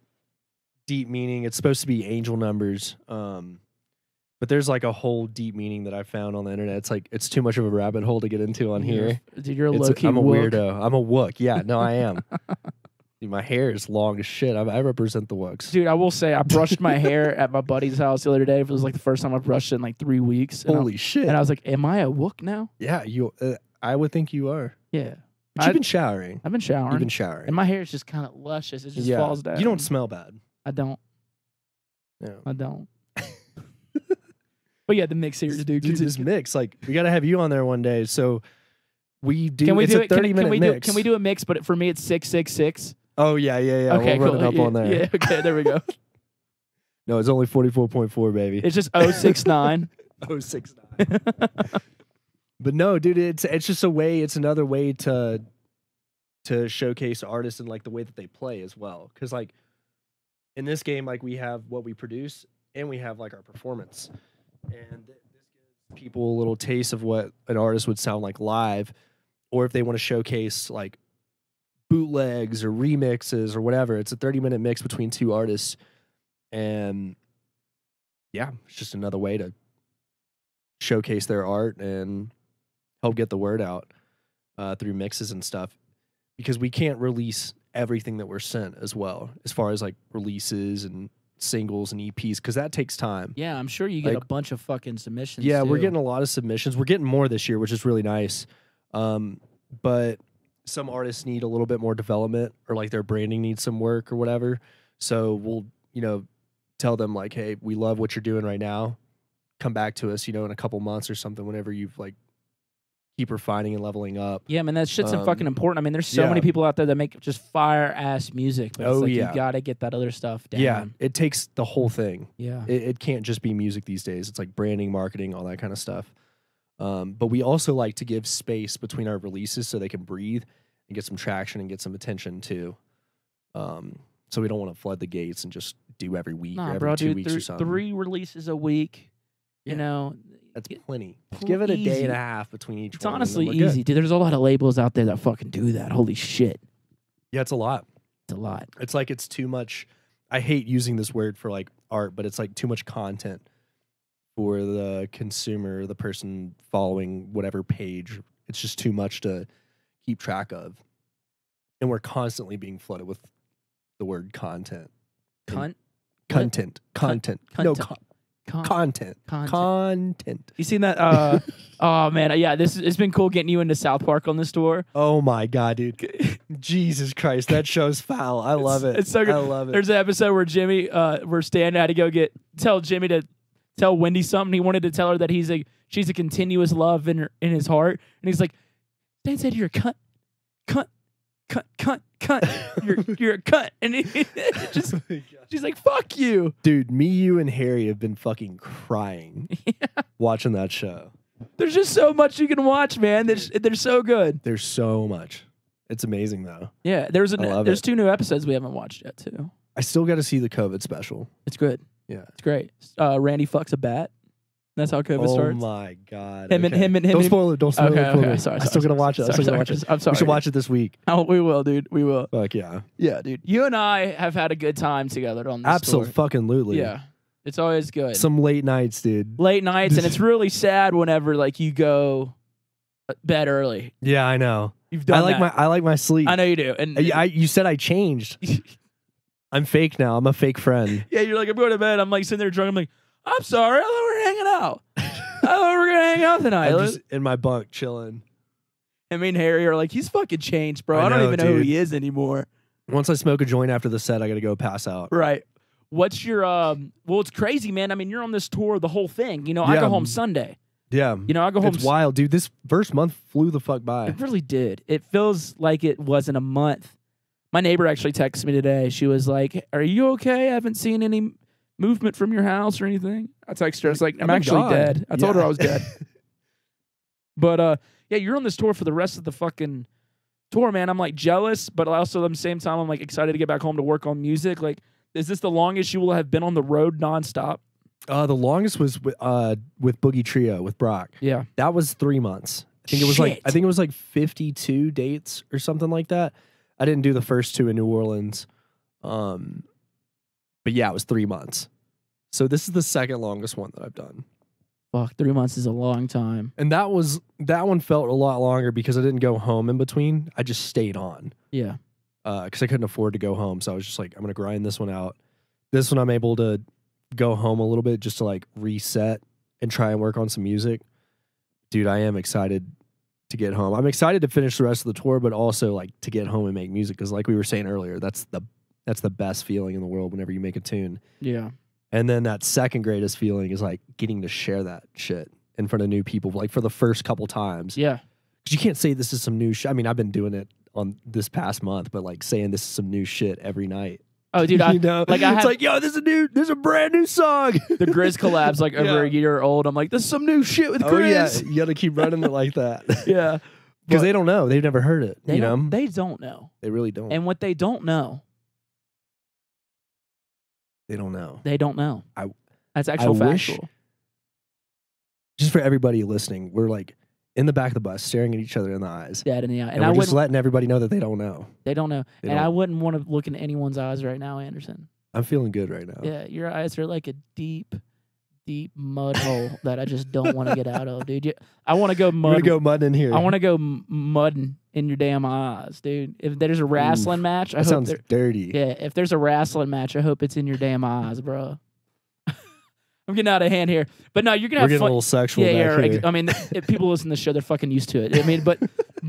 deep meaning. It's supposed to be angel numbers. But there's like a whole deep meaning that I found on the internet. It's like, it's too much of a rabbit hole to get into on here. Dude, you're a low-key I'm a wook. weirdo. I'm a wook. Yeah, no, I am. Dude, my hair is long as shit. I represent the wooks. Dude, I will say, I brushed my hair at my buddy's house the other day. It was like the first time I brushed it in like 3 weeks. Holy shit. And I was like, am I a wook now? Yeah, I would think you are. Yeah. But you've been showering. I've been showering. You've been showering. And my hair is just kind of luscious. It just falls down. You don't smell bad. I don't. No. I don't. But yeah, the mix series, dude. Dude, this mix, like, we got to have you on there one day. So we do. Can we it's do a it? 30-minute mix. Can we do a mix? But for me, it's 666. Oh yeah. Okay, we'll cool. run it up on there. Yeah. Okay, there we go. No, it's only 44.4, baby. It's just 069. 069. But no, dude, it's just a way. It's another way to showcase artists and like the way that they play as well. Because like in this game, like we have what we produce and we have like our performance, and this gives people a little taste of what an artist would sound like live, or if they want to showcase like bootlegs or remixes or whatever. It's a 30-minute mix between two artists, and yeah, it's just another way to showcase their art and help get the word out through mixes and stuff, because we can't release everything that we're sent as well, as far as like releases and singles and EPs, because that takes time. Yeah, I'm sure you get Like, a bunch of fucking submissions. Yeah, we're too. getting a lot of submissions. We're getting more this year, which is really nice. But some artists need a little bit more development, or like their branding needs some work or whatever. So we'll, tell them like, hey, we love what you're doing right now. Come back to us, in a couple months or something, whenever you've like keep refining and leveling up. Yeah, man, that shit's fucking important. I mean, there's so many people out there that make just fire ass music, but it's like you gotta get that other stuff down. Yeah, it takes the whole thing. Yeah, it can't just be music these days. It's like branding, marketing, all that kind of stuff. But we also like to give space between our releases so they can breathe and get some traction and get some attention too. So we don't want to flood the gates and just do every week or every 2 weeks or something. 3 releases a week. Yeah. That's plenty. Just give it a day and a half between each it's one. It's honestly easy, dude. There's a lot of labels out there that fucking do that. Holy shit. Yeah, it's a lot. It's a lot. It's like it's too much. I hate using this word for like art, but it's like too much content for the consumer, the person following whatever page It's just too much to keep track of. And we're constantly being flooded with the word content. Cunt. Content. Content. No, content. Content. You seen that? Oh man, yeah. It's been cool getting you into South Park on this tour. Oh my god, dude! Jesus Christ, that show's foul. I love it. It's so good. I love it. There's an episode where Jimmy, where Stan had to go tell Jimmy to tell Wendy something. He wanted to tell her that she's a continuous love in his heart, and he's like, Stan said you're a cunt. You're a cunt, and just she's like, fuck you, dude. Me, you, and Harry have been fucking crying watching that show. There's just so much you can watch, man. They're so good. There's so much. It's amazing though. Yeah, there's 2 new episodes we haven't watched yet too. I still got to see the COVID special. It's good. Yeah, it's great. Randy fucks a bat. That's how COVID starts. Oh my god! Him. Don't spoil it. Don't spoil it. Okay. Sorry. I'm still gonna watch it. I'm sorry. We should watch it this week. Oh, we will, dude. We will. Fuck yeah. Yeah, dude. You and I have had a good time together on this Absolutely. Yeah. It's always good. Some late nights, dude. Late nights, and it's really sad whenever like you go bed early. Yeah, I know. You've done I like my sleep. I know you do. And you said I changed. I'm fake now. I'm a fake friend. Yeah, you're like, I'm going to bed. I'm like sitting there drunk. I'm like, I'm sorry. I thought we were hanging out. I thought we were going to hang out tonight. I'm just in my bunk chilling. I mean, Harry are like, he's fucking changed, bro. I don't even know who he is anymore. Once I smoke a joint after the set, I got to go pass out. Right. What's your, well, it's crazy, man. I mean, you're on this tour the whole thing. You know, I go home Sunday. Yeah. You know, I go home. It's wild, dude. This first month flew the fuck by. It really did. It feels like it wasn't a month. My neighbor actually texted me today. She was like, are you okay? I haven't seen any movement from your house or anything. I texted her. I was like, I'm actually dead. I told her I was dead. But, yeah, you're on this tour for the rest of the fucking tour, man. I'm like jealous, but also at the same time, I'm like excited to get back home to work on music. Like, is this the longest you will have been on the road nonstop? The longest was with Boogie Trio with Brock. Yeah. That was 3 months. I think it was like 52 dates or something like that. I didn't do the first 2 in New Orleans. But yeah, it was 3 months. So this is the second longest one that I've done. Fuck, 3 months is a long time. And that one felt a lot longer because I didn't go home in between. I just stayed on. Yeah. Because I couldn't afford to go home. So I was just like, I'm going to grind this one out. This one I'm able to go home a little bit just to like reset and try and work on some music. Dude, I am excited to get home. I'm excited to finish the rest of the tour, but also like to get home and make music because like we were saying earlier, that's the best feeling in the world whenever you make a tune. Yeah. And then that second greatest feeling is like getting to share that shit in front of new people, like for the first couple times. Yeah. Because you can't say this is some new shit. I mean, I've been doing it on this past month, but like saying this is some new shit every night. Oh, dude, it's like, yo, this is a brand new song. The Grizz collab's like over a year old. I'm like, this is some new shit with Grizz. Yeah, you got to keep running it like that. Yeah. Because they don't know. They've never heard it. They don't know. They really don't. And what they don't know. They don't know. They don't know. That's actual factual. Just for everybody listening, we're like in the back of the bus staring at each other in the eyes. Dead in the eye. And we're just letting everybody know that they don't know. They don't know. I wouldn't want to look in anyone's eyes right now, Anderson. I'm feeling good right now. Yeah, your eyes are like a deep, deep mud hole that I just don't want to get out of, dude. I want to go mud. I'm gonna go mud in here. I want to go mudding in your damn eyes, dude. If there's a wrestling match, that sounds dirty. Yeah, if there's a wrestling match, I hope it's in your damn eyes, bro. I'm getting out of hand here, but no, you're gonna have getting fun. A little sexual. Yeah, back here. I mean, if people listen to the show, they're fucking used to it. I mean, but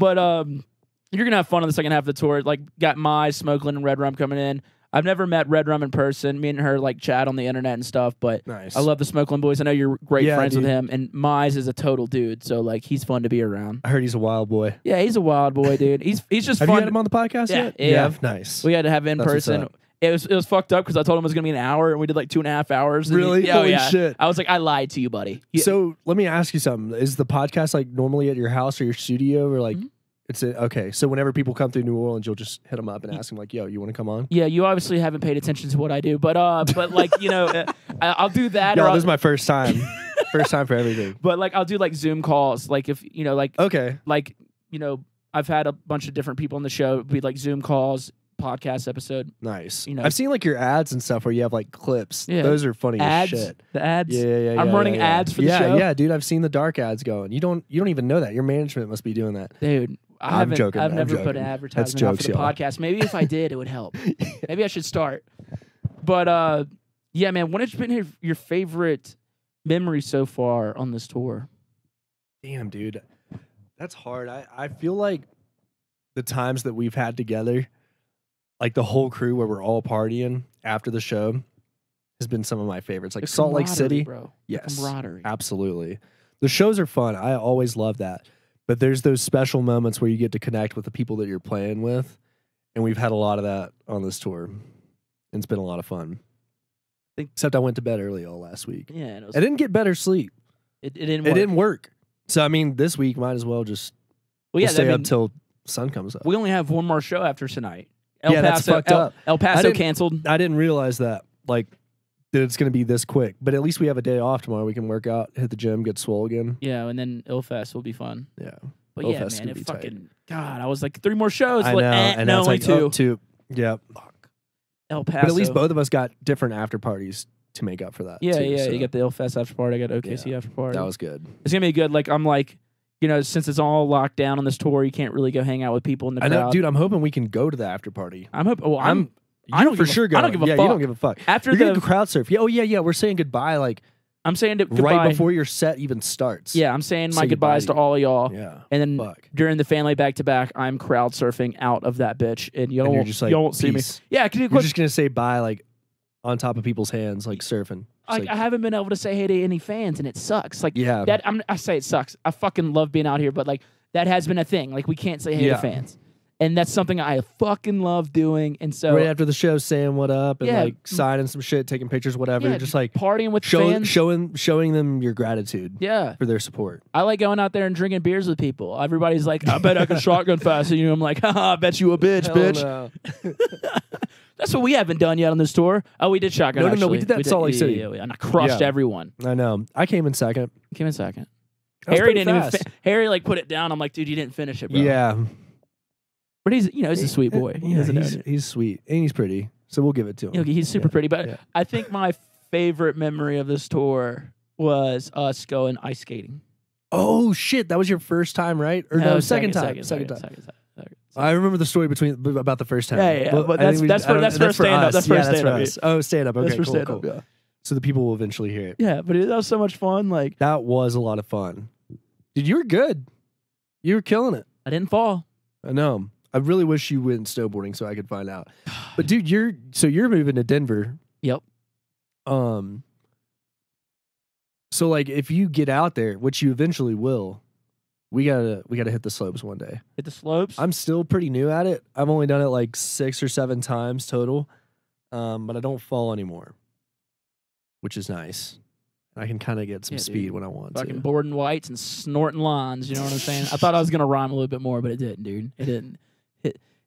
you're gonna have fun on the second half of the tour. Like, got Mize, Smokeland, and Red Rum coming in. I've never met Red Rum in person. Me and her like chat on the internet and stuff. But nice. I love the Smokeland boys. I know you're great friends with him, and Mize is a total dude. So like, he's fun to be around. I heard he's a wild boy. Yeah, he's a wild boy, dude. He's just have fun. You had him on the podcast yet? Yeah. Nice. We had to have in person. It was fucked up because I told him it was gonna be an hour, and we did like 2.5 hours. Really? Holy shit! I was like, I lied to you, buddy. So let me ask you something: is the podcast like normally at your house or your studio, or like it's okay? So whenever people come through New Orleans, you'll just hit them up and ask them like, "Yo, you want to come on?" Yeah, you obviously haven't paid attention to what I do, but like I'll do that. No, this is my first time. First time for everything. But like I'll do like Zoom calls, like if okay, like I've had a bunch of different people on the show. It'd be like Zoom calls. podcast episode. Nice. You know. I've seen like your ads and stuff where you have like clips. Yeah. Those are funny Ads, as shit. the ads. Yeah. I'm running ads for the show. Yeah, dude. I've seen the dark ads going. You don't even know that. Your management must be doing that. Dude, I'm joking. I've I'm never joking. put an advertisement out for the y'all. podcast. Maybe if I did, it would help. Maybe I should start. But yeah, man, what has been your favorite memory so far on this tour? Damn, dude. That's hard. I feel like the times that we've had together, like the whole crew where we're all partying after the show, has been some of my favorites. Like The Salt Lake City. bro. Yes. The camaraderie. Absolutely. The shows are fun. I always love that. But there's those special moments where you get to connect with the people that you're playing with. And we've had a lot of that on this tour. And it's been a lot of fun. Except I went to bed early all last week. Yeah, and I didn't get better sleep. it didn't It work. didn't work. So, I mean, this week might as well just Well, yeah, stay I mean, up till sun comes up. we only have one more show after tonight. Yeah, that's fucked up. El I Paso didn't- canceled. I didn't realize that, like, that it's going to be this quick. But at least we have a day off tomorrow. We can work out, hit the gym, get swole again. Yeah, and then Ilfest will be fun. Yeah. But Ilfest yeah, is man, gonna it be fucking God. I was like 3 more shows. I like, know. And no, that's only like, 2. oh, 2. Yeah. Fuck. El Paso. But at least both of us got different after parties to make up for that. Yeah, too, yeah. so You got the Ilfest after party. I got OKC after party. that was good. It's gonna be good. Like I'm like, you know, since it's all locked down on this tour, you can't really go hang out with people in the I crowd. know, dude. I'm hoping we can go to the after party. I'm hoping. Well, I You don't for give a- sure go. I don't give a yeah, fuck. you don't give a fuck. after You're gonna the. go crowd surf. Yeah. Oh yeah. We're saying goodbye like I'm saying goodbye. right before your set even starts. Yeah, I'm saying my Say goodbye goodbyes to to all of y'all. Yeah. And then Fuck. during the family back to back, I'm crowd surfing out of that bitch, and you And you're won't, just like, you won't see me. peace. Yeah, can you You're just gonna say bye like on top of people's hands, like surfing. Just like, I haven't been able to say hey to any fans, and it sucks. Like yeah. that. I say it sucks. I fucking love being out here, but like that has been a thing. Like we can't say hey Yeah. to fans, and that's something I fucking love doing. And so right after the show, saying what up and Yeah. like signing some shit, taking pictures, whatever. yeah, just like partying with fans. showing them your gratitude Yeah, for their support. I like going out there and drinking beers with people. Everybody's like, I bet I can shotgun fast. And I'm like, haha, I bet you a bitch, Hell bitch. no. That's what we haven't done yet on this tour. Oh, we did shotgun. No, we actually. did that in Salt Lake City. Yeah, and I crushed Yeah. everyone. I know. I came in second. Came in second. That was Harry pretty didn't even. fast. Harry like put it down. I'm like, dude, you didn't finish it, bro. Yeah. but he's he's a sweet boy. He Yeah, doesn't know he's sweet and he's pretty. So we'll give it to him. He's super Yeah. pretty. But Yeah. I think my favorite memory of this tour was us going ice skating. Oh shit, that was your first time, right? Or no, second time. I remember the story about the first time. Yeah. Well, But I think that's for stand up. us. That's for Yeah, stand up. us. Oh, stand up. Okay, That's for cool, stand cool. up. Yeah. So the people will eventually hear it. Yeah, but that was so much fun. Like That was a lot of fun. Dude, you were good. You were killing it. I didn't fall. I know. I really wish you went snowboarding so I could find out. But dude, you're moving to Denver. Yep. So like if you get out there, which you eventually will, we gotta hit the slopes one day. Hit the slopes. I'm still pretty new at it. I've only done it like 6 or 7 times total. But I don't fall anymore, which is nice. I can kind of get some Yeah, speed dude. when I want Fucking to. boarding whites and snorting lines. You know what I'm saying? I thought I was gonna rhyme a little bit more, but it didn't, dude. It didn't.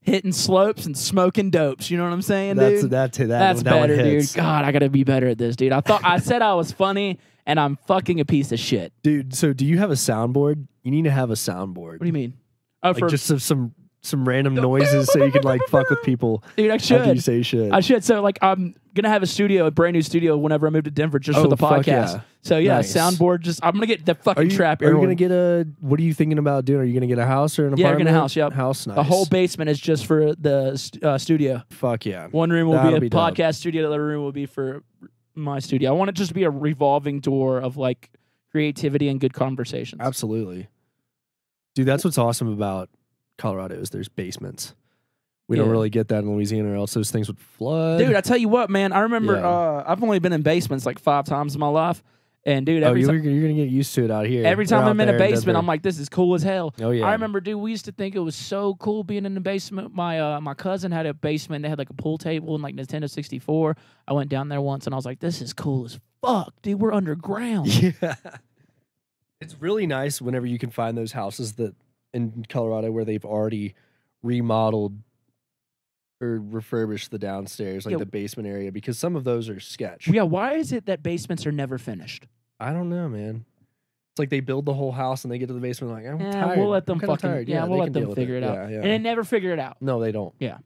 Hitting slopes and smoking dopes. You know what I'm saying, dude? That's That's that one better, dude. hits. God, I gotta be better at this, dude. I said I was funny, and I'm fucking a piece of shit. Dude, so do you have a soundboard? You need to have a soundboard. What do you mean? Oh, Like just some random noises so you can like fuck with people dude, I after you should. say shit. I should. So, like, I'm gonna have a brand new studio, whenever I move to Denver, just for Oh, the fuck podcast. yeah. So yeah, Nice. soundboard. I'm gonna get the fucking trap. Are you everyone. gonna get a? What are you thinking about doing? Are you gonna get a house or an Yeah, we're apartment? gonna house, yep. House, nice. The whole basement is just for the studio. Fuck yeah. One room will That'll be a be dope. podcast studio. The other room will be for my studio. I want it just to be a revolving door of like creativity and good conversations. Absolutely, dude. That's what's awesome about Colorado is there's basements. We don't Yeah. really get that in Louisiana, or else those things would flood. Dude, I tell you what, man. I remember Yeah. I've only been in basements like 5 times in my life, and dude, you're time gonna get used to it out here. every or time out I'm in a there basement, Denver. I'm like, this is cool as hell. oh yeah. I remember, dude, we used to think it was so cool being in the basement. My cousin had a basement. They had like a pool table and like Nintendo 64. I went down there once and I was like, this is cool as fuck, dude. We're underground. Yeah. It's really nice whenever you can find those houses that in Colorado where they've already remodeled or refurbished the downstairs, like Yeah. the basement area, because some of those are sketch. Yeah, why is it that basements are never finished? I don't know, man. It's like they build the whole house and they get to the basement like, I'm tired. We'll let them I'm kinda fucll tired. we'll they let can them deal with figure it out. Yeah, yeah. And they never figure it out. No, they don't. Yeah.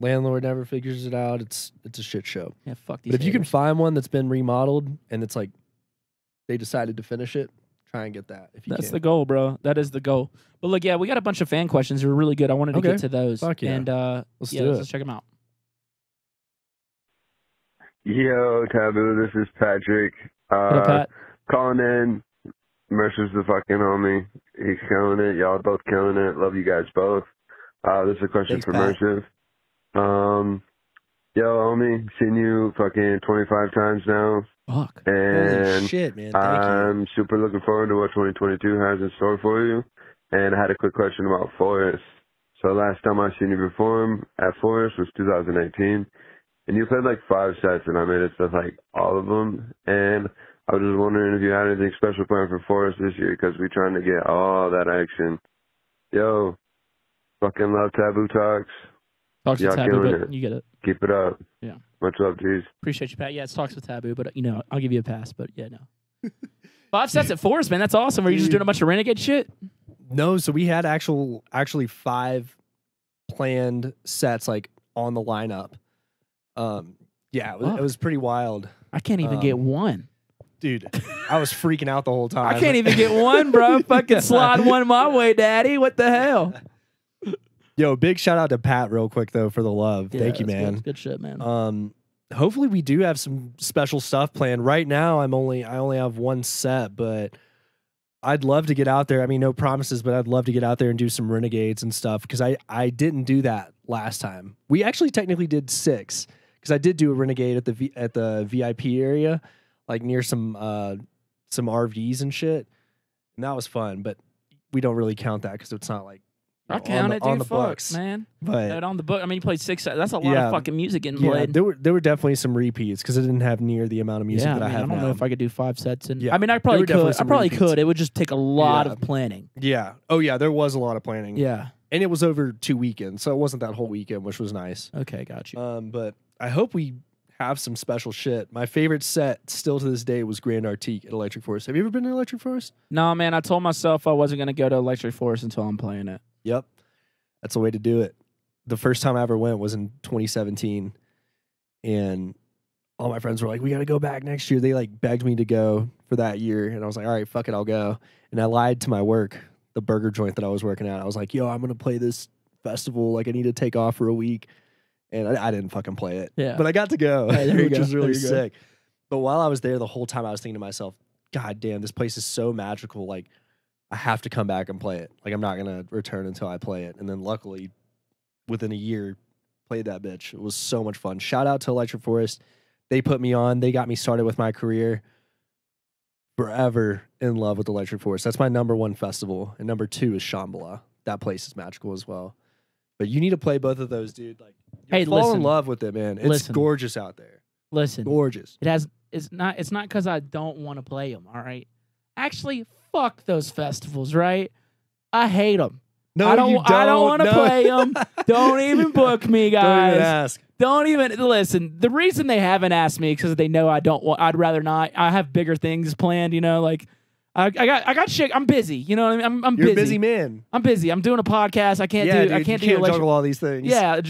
Landlord never figures it out. It's a shit show. Yeah, fuck these But if you can haters. find one that's been remodeled and it's like they decided to finish it, try and get that if you That's can. the goal, bro. That is the goal. But look, yeah, we got a bunch of fan questions. They were really good. I wanted to Okay. get to those. Fuck yeah. And Let's do it. let's check them out. Yo, Taboo, this is Patrick. What up, Pat? Calling in. Mersiv's the fucking homie. He's killing it. Y'all both killing it. Love you guys both. This is a question Thanks, for Pat. Mersiv. Yo, homie, seen you fucking 25 times now. Fuck. And Holy shit, man. Thank you. I'm super looking forward to what 2022 has in store for you. And I had a quick question about Forest. So last time I seen you perform at Forest was 2018. And you played like 5 sets, and I made it to like all of them. And I was just wondering if you had anything special planned for Forest this year, because we're trying to get all that action. Yo, fucking love Taboo Talks. Talks with Y'all Taboo, killing but it. you get it. Keep it up. Yeah. Much love, G's. Appreciate you, Pat. Yeah, it's Talks with Taboo, but I'll give you a pass. But yeah, no. 5 sets at Forest, man. That's awesome. Were you just doing a bunch of renegade shit? No, so we had actually 5 planned sets like on the lineup. Yeah, it was pretty wild. I can't even get one. Dude, I was freaking out the whole time. I can't even get one, bro. Fucking slide one my way, daddy. What the hell? Yo, big shout out to Pat real quick though for the love. Yeah, Thank you, that's man. Good shit, man. Hopefully we do have some special stuff planned. Right now I only have 1 set, but I'd love to get out there. I mean, no promises, but I'd love to get out there and do some renegades and stuff because I didn't do that last time. We actually technically did 6 because I did do a renegade at the VIP area, like near some RVs and shit, and that was fun. But we don't really count that because it's not like I count it, dude. on the Fuck, books, man. But on the book, I mean, you played 6 sets. That's a lot of fucking music getting yeah, played. there were definitely some repeats because I didn't have near the amount of music that I have I don't now. know if I could do 5 sets. And Yeah, I mean, I there probably were definitely could. I some probably repeats. could. It would just take a lot Yeah. of planning. Yeah. Oh yeah, there was a lot of planning. Yeah. And it was over 2 weekends, so it wasn't that whole weekend, which was nice. Okay, got you. But I hope we have some special shit. My favorite set still to this day was Grand Artique at Electric Forest. Have you ever been to Electric Forest? No, man. I told myself I wasn't gonna go to Electric Forest until I'm playing it. Yep. That's the way to do it. The first time I ever went was in 2017. And all my friends were like, we got to go back next year. They like begged me to go for that year. And I was like, all right, fuck it, I'll go. And I lied to my work, the burger joint that I was working at. I was like, yo, I'm going to play this festival. Like, I need to take off for a week. And I didn't fucking play it. Yeah. But I got to go, Hey, there you which go. was really There you go. sick. But while I was there, the whole time I was thinking to myself, God damn, this place is so magical. Like, I have to come back and play it. Like, I'm not going to return until I play it. And then luckily, within a year, played that bitch. It was so much fun. Shout out to Electric Forest. They put me on. They got me started with my career. Forever in love with Electric Forest. That's my #1 festival. And #2 is Shambhala. That place is magical as well. But you need to play both of those, dude. Like, Hey, fall listen. in love with it, man. It's Listen. gorgeous out there. Listen, Gorgeous. it's not because I don't want to play them. All right. Actually, fuck those festivals. Right. I hate them. No, I don't you don't. I don't want to No. play them. Don't even book me, Don't guys. even ask. Don't even listen. The reason they haven't asked me is because they know I don't want. I'd rather not. I have bigger things planned. You know, like I got shit. I'm busy. You know what I mean? I'm You're busy. a busy man. I'm busy. I'm doing a podcast. I can't Yeah, do. dude, I can't you do can't electric. juggle all these things. Yeah,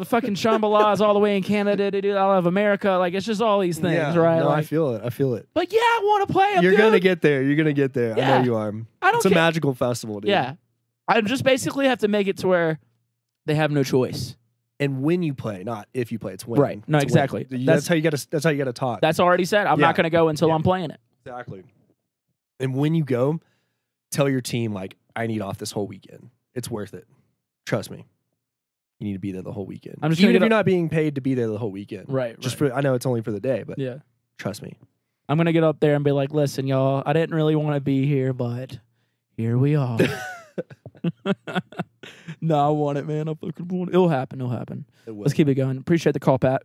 fucking Shambhala is all the way in Canada to do. I love America. Like it's just all these things, Yeah, right? No, I Like, feel it. I feel it. but yeah, I want to play them. You're dude. gonna get there. You're gonna get there. I Yeah. know you are. I don't It's a care. magical festival, dude. Yeah, I just basically have to make it to where they have no choice. And when you play, not if you play, it's when. Right. No, It's exactly. when. That's- That's how you got to. That's how you got to talk. That's already said. I'm Yeah. not going to go until Yeah. I'm playing it. Exactly. And when you go, tell your team like, I need off this whole weekend. It's worth it. Trust me. You need to be there the whole weekend. I'm just Even gonna if get you're not being paid to be there the whole weekend. Right. Just for I know it's only for the day, but yeah. trust me. I'm gonna get up there and be like, listen, y'all, I didn't really want to be here, but here we are. No, I want it, man. I fucking want it. It'll happen. It'll happen. It will. Let's keep it going. Appreciate the call, Pat.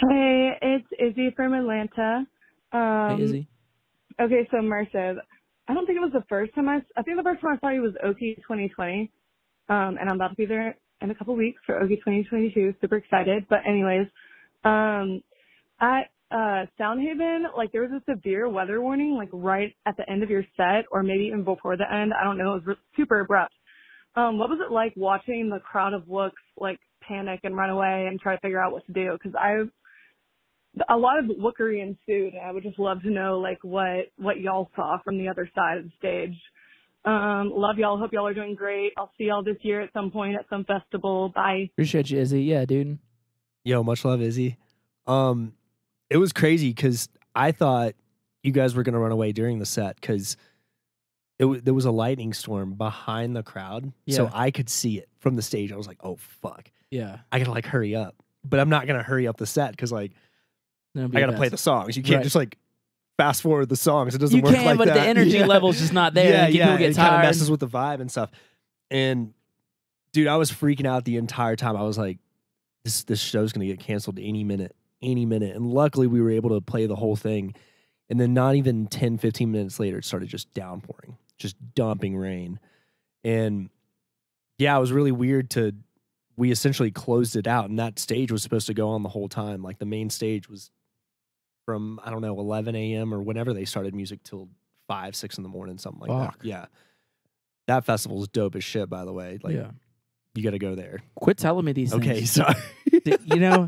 Hey, it's Izzy from Atlanta. Hey, Izzy. Okay, so Mersiv, I don't think it was the first time I think the first time I saw you was Oki 2020. And I'm about to be there in a couple weeks for Oki 2022. Super excited. But anyways, at Soundhaven, like there was a severe weather warning, like right at the end of your set, or maybe even before the end. I don't know. It was super abrupt. What was it like watching the crowd of looks like panic and run away and try to figure out what to do? Because a lot of lookery ensued, and I would just love to know like what y'all saw from the other side of the stage. Love y'all. Hope y'all are doing great. I'll see y'all this year at some point at some festival. Bye. Appreciate you, Izzy. Yeah, dude. Yo, much love, Izzy. It was crazy because I thought you guys were gonna run away during the set because there was a lightning storm behind the crowd, so I could see it from the stage. I was like, oh fuck, yeah, I gotta like hurry up, but I'm not gonna hurry up the set because like I That'd be gotta the play best. the songs. You can't just like fast forward the songs. It doesn't You work can, like but that. the energy Yeah. level's just not there. Yeah, and yeah, people get it kind of tired. messes with the vibe and stuff. And dude, I was freaking out the entire time. I was like, this show's gonna get canceled any minute. And luckily we were able to play the whole thing. And then not even 10, 15 minutes later, it started just downpouring, just dumping rain. And yeah, it was really weird we essentially closed it out, and that stage was supposed to go on the whole time. Like the main stage was from, I don't know, 11 a.m. or whenever they started music till 5, 6 in the morning, something like Fuck. that. Yeah. That festival's dope as shit, by the way. Like, Yeah. you got to go there. Quit telling me these Okay, things. sorry. You know,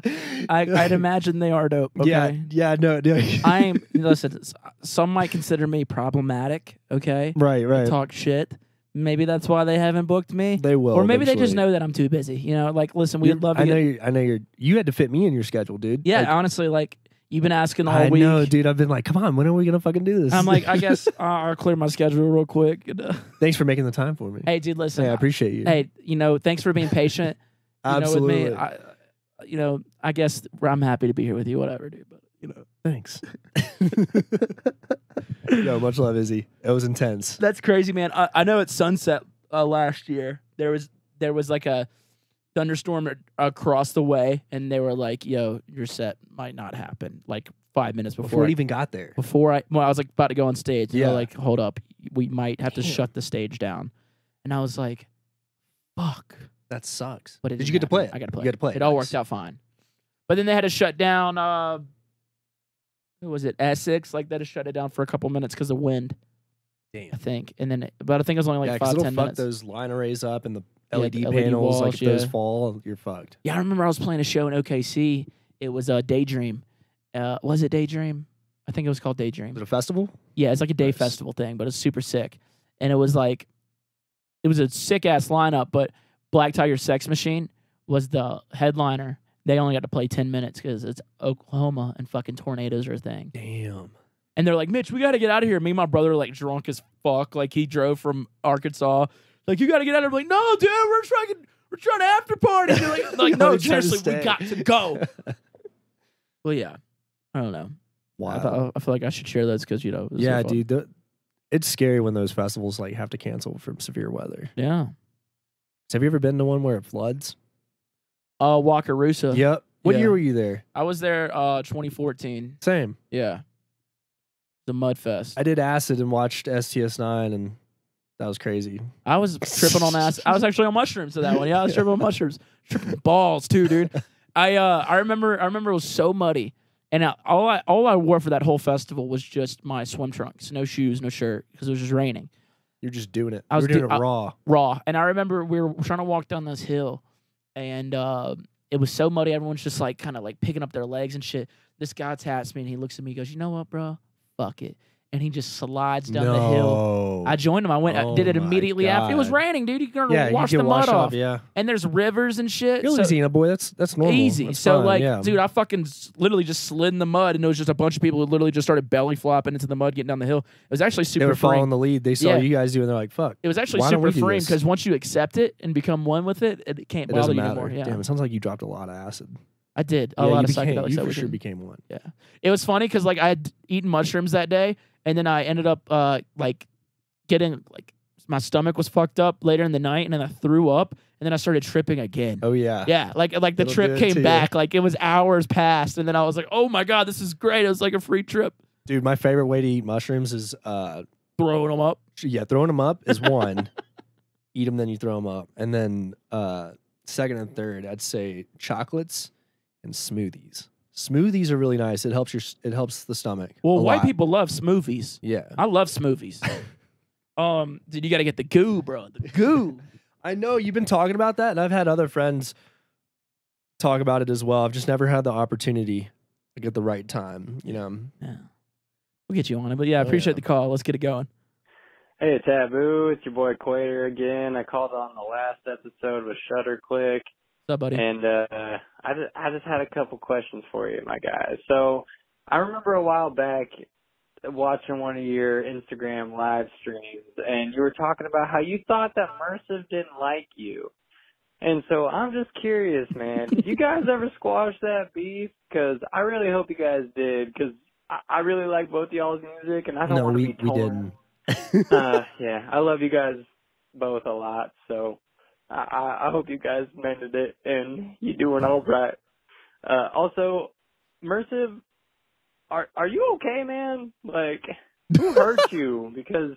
I'd imagine they are dope. Okay? Yeah, no. Listen, some might consider me problematic, okay? Right. Talk shit. Maybe that's why they haven't booked me. They will. Or maybe they just eventually. know that I'm too busy. You know, like, listen, we'd love to I know you had to fit me in your schedule, dude. Yeah, Like, honestly, like, you've been asking all I week. know, dude. I've been like, come on, when are we going to fucking do this? I'm like, I guess I'll clear my schedule real quick. Thanks for making the time for me. Hey, dude, listen. Hey, I appreciate you. Hey, you know, thanks for being patient. Absolutely. With me. I guess I'm happy to be here with you, whatever, dude. But, Thanks. Yo, much love, Izzy. It was intense. That's crazy, man. I know at Sunset last year, there was like a thunderstorm across the way, and they were like, yo, your set might not happen, like 5 minutes Before it even got there. I was like about to go on stage. And Yeah. they're like, hold up, we might have to Damn. shut the stage down. And I was like, fuck. That sucks. But it Did didn't you get to play happen. it? I got to play You got to play it. It all Nice. worked out fine. But then they had to shut down, who was it, Essex? Like, they had to shut it down for a couple minutes because of wind, I Damn. think. And then, but I think it was only like Yeah, 5-10 it'll fuck minutes. those line arrays up and the Yeah, LED the LED panels. Like, walls, if those yeah. fall, you're fucked. Yeah, I remember I was playing a show in OKC. It was a Daydream. Was it Daydream? I think it was called Daydream. Was it a festival? Yeah, it's like a day Nice. festival thing, but it's super sick. And it was like, it was a sick ass lineup, but Black Tiger Sex Machine was the headliner. They only got to play 10 minutes because it's Oklahoma and fucking tornadoes are a thing. Damn. And they're like, Mitch, we got to get out of here. Me and my brother are like drunk as fuck. Like, he drove from Arkansas. Like, you got to get out of here. I'm like, no, dude, we're trying to after party. They're like, You're no, only trying to seriously, we stay. got to go. Well, yeah. I don't know. Wow. I feel like I should share those because, it was so Yeah, fun. dude. It's scary when those festivals like have to cancel from severe weather. Yeah. Have you ever been to one where it floods? Wakarusa. Yep. What Yeah. year were you there? I was there 2014. Same. Yeah. The Mud Fest. I did acid and watched STS9, and that was crazy. I was tripping on acid. I was actually on mushrooms to that one. Yeah, I was tripping on mushrooms. Tripping balls too, dude. I remember it was so muddy. And all I wore for that whole festival was just my swim trunks. No shoes, no shirt, because it was just raining. You're just doing it. I was You're doing do- it raw. Raw. And I remember we were trying to walk down this hill, and it was so muddy. Everyone's just like kind of like picking up their legs and shit. This guy taps me, and he looks at me. He goes, "You know what, bro? Fuck it." And he just slides down the hill. I joined him. I went. I did it Oh my immediately after. It was God. raining, dude. You can Yeah, wash you the can mud wash off. Yeah. And there's rivers and shit. You're so- Louisiana boy. That's normal. Easy. That's So fine, like, yeah. dude, I fucking literally just slid in the mud, and it was just a bunch of people who literally just started belly flopping into the mud, getting down the hill. It was actually they super were following freeing. the lead. They saw Yeah. you guys doing. They're like, "Fuck." It was actually Why don't super we do freeing this? because once you accept it and become one with it, it can't It bother doesn't you matter. anymore. Yeah, Damn, it sounds like you dropped a lot of acid. I did a Yeah, lot you of became, psychedelics. You that for sure weekend. became one. Yeah, it was funny because like I had eaten mushrooms that day, and then I ended up like getting like my stomach was fucked up later in the night, and then I threw up, and then I started tripping again. Oh yeah. Yeah, like the It'll do trip it to came you. back. Like it was hours past, and then I was like, "Oh my god, this is great!" It was like a free trip. Dude, my favorite way to eat mushrooms is Throwing them up. throwing them up is one. Eat them, then you throw them up, and then second and third, I'd say chocolates and smoothies. Smoothies are really nice. It helps the stomach. Well, a white lot. people love smoothies. Yeah. I love smoothies. Dude, you got to get the goo, bro. The goo. I know you've been talking about that, and I've had other friends talk about it as well. I've just never had the opportunity like at the right time, you know. Yeah. We'll get you on it. But yeah, I appreciate the call. Let's get it going. Hey, Taboo, it's your boy Quater again. I called on the last episode with ShutterClick. What's up, buddy? And I just had a couple questions for you, my guy. So I remember a while back watching one of your Instagram live streams, and you were talking about how you thought that Mersiv didn't like you. And so I'm just curious, man, did you guys ever squash that beef? Because I really hope you guys did, because I really like both y'all's music, and I don't want to be torn. We didn't. Yeah, I love you guys both a lot, so I hope you guys mended it and you're doing all right. Also, Mersiv, are you okay, man? Like, who hurt you? Because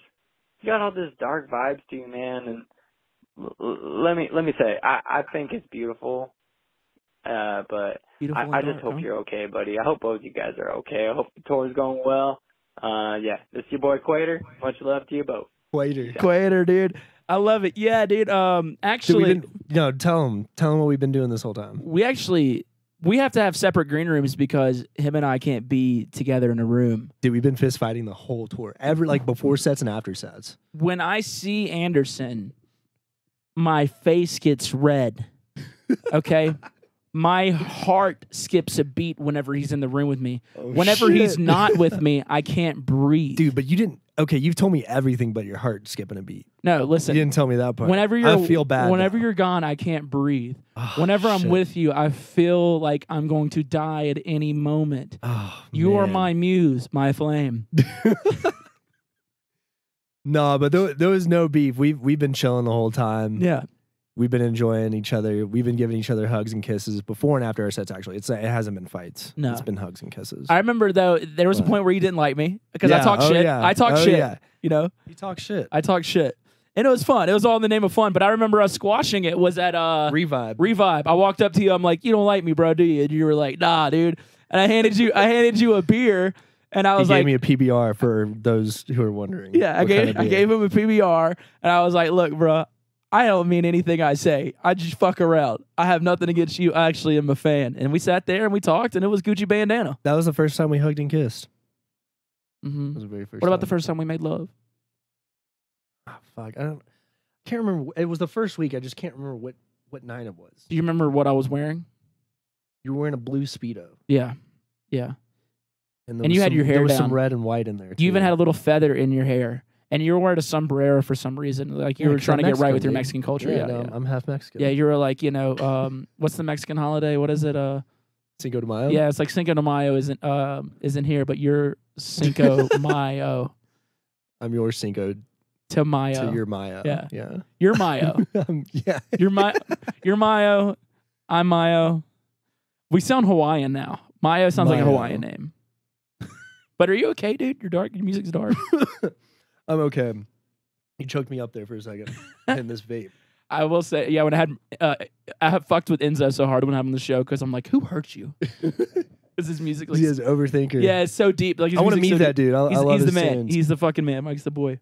you got all this dark vibes to you, man. And let me say, I think it's beautiful. But Beautiful I and just dark, hope you're okay, buddy. I hope both you guys are okay. I hope the tour's going well. Yeah, this is your boy Quater. Much love to you both. Quater, dude. I love it. Yeah, dude. Actually, tell him what we've been doing this whole time. We have to have separate green rooms because him and I can't be together in a room. Dude, we've been fist fighting the whole tour. Like before sets and after sets. When I see Anderson, my face gets red. Okay? My heart skips a beat whenever he's in the room with me. Whenever he's not with me, I can't breathe. Dude, but you didn't. Okay, you've told me everything but your heart skipping a beat. No, listen. You didn't tell me that part. I feel bad. Whenever now. you're gone, I can't breathe. Oh, whenever I'm shit. with you, I feel like I'm going to die at any moment. Oh, You are man. my muse, my flame. No, but there was no beef. We've been chilling the whole time. Yeah. We've been enjoying each other. We've been giving each other hugs and kisses before and after our sets. Actually, it hasn't been fights. No. It's been hugs and kisses. I remember though there was a point where you didn't like me because I Yeah. talk Oh, shit. yeah. I talk Oh, shit. yeah. You know, You talk shit. I talk shit, and it was fun. It was all in the name of fun. But I remember us squashing it. Was at Revibe. Revive. I walked up to you. I'm like, you don't like me, bro, do you? And you were like, nah, dude. And I handed you a beer, and I was He like, gave me a PBR for those who are wondering. yeah, I what kind of beer. gave him a PBR, and I was like, look, bro. I don't mean anything I say. I just fuck around. I have nothing against you. I actually am a fan. And we sat there and we talked, and it was Gucci Bandana. That was the first time we hugged and kissed. Mm-hmm. That was the very first. What about time. the first time we made love? Oh, fuck, can't remember. It was the first week. I just can't remember what night it was. Do you remember what I was wearing? You were wearing a blue Speedo. Yeah. Yeah. And you had your hair There was down. some red and white in there. You even too. had a little feather in your hair. And you were wearing a sombrero for some reason. Like you Yeah, were 'cause trying to I'm get right with your Mexican, Mexican culture. Yeah, Yeah, no, yeah. I'm half Mexican. Yeah, you were like, what's the Mexican holiday? What is it? Cinco de Mayo. Yeah, it's like Cinco de Mayo isn't here, but you're Cinco Mayo I'm your Cinco to Mayo. to your Mayo. Yeah. yeah, You're Mayo. yeah. You're Mayo. I'm Mayo. We sound Hawaiian now. Mayo sounds like a Mayo. Hawaiian name. But are you okay, dude? You're dark. Your music's dark. I'm okay. You choked me up there for a second in this vape. I will say, yeah, when I had fucked with Enzo so hard when I had him on the show because I'm like, who hurt you? Because his music, like, He's an overthinker. yeah, it's so deep. Like his I want to music's meet so that dude. I love He's his the man. tunes. He's the fucking man. Mike's the boy.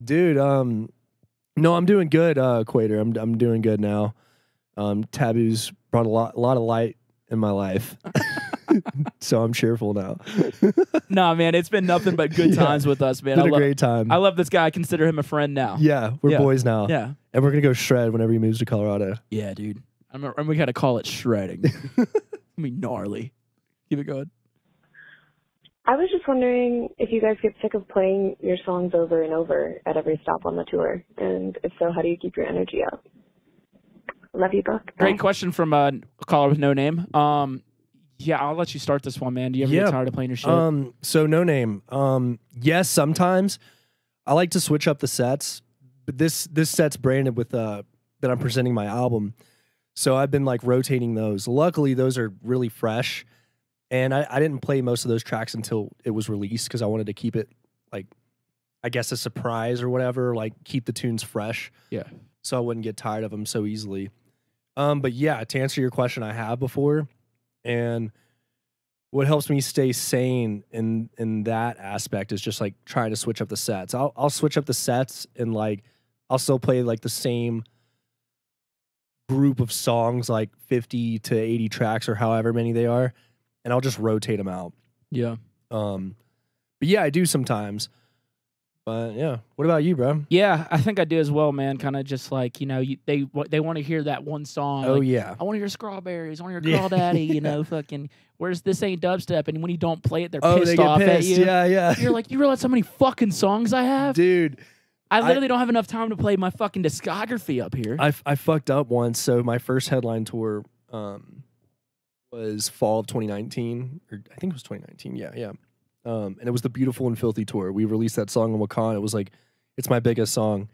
Dude, no, I'm doing good, Quater. I'm doing good now. Taboo's brought a lot of light in my life. So I'm cheerful now. Nah, man, it's been nothing but good Yeah. times with us, man. Been a great time. I love this guy. I consider him a friend now. Yeah, we're Yeah. boys now. Yeah. And we're gonna go shred whenever he moves to Colorado. Yeah, dude. And we gotta call it shredding. I mean, gnarly. Keep it going. I was just wondering if you guys get sick of playing your songs over and over at every stop on the tour, and if so, how do you keep your energy up? Love you both. Great Bye. question from a caller with no name. Yeah, I'll let you start this one, man. Do you ever get tired of playing your shit? So no name. Yes, sometimes I like to switch up the sets, but this set's branded with that I'm presenting my album. So I've been like rotating those. Luckily, those are really fresh. And I didn't play most of those tracks until it was released because I wanted to keep it like, I guess, a surprise or whatever, like keep the tunes fresh. Yeah. So I wouldn't get tired of them so easily. But yeah, to answer your question, I have before. And what helps me stay sane in that aspect is just like trying to switch up the sets. I'll switch up the sets and like I'll still play like the same group of songs, like 50 to 80 tracks or however many they are, and I'll just rotate them out. Yeah. But yeah, I do sometimes. But yeah, what about you, bro? Yeah, I think I do as well, man. Kind of just like, you know, they want to hear that one song. Oh like, yeah, I want to hear Strawberries. I want to hear Crawdaddy. You know, fucking. Where's This Ain't Dubstep? And when you don't play it, they're they pissed get off at pissed. you. Yeah. You're like, you realize how many fucking songs I have? Dude, I literally don't have enough time to play my fucking discography up here. I fucked up once. So my first headline tour was fall of 2019, or I think it was 2019. Yeah. And it was the Beautiful and Filthy tour. We released that song on Wakan. It was like, it's my biggest song.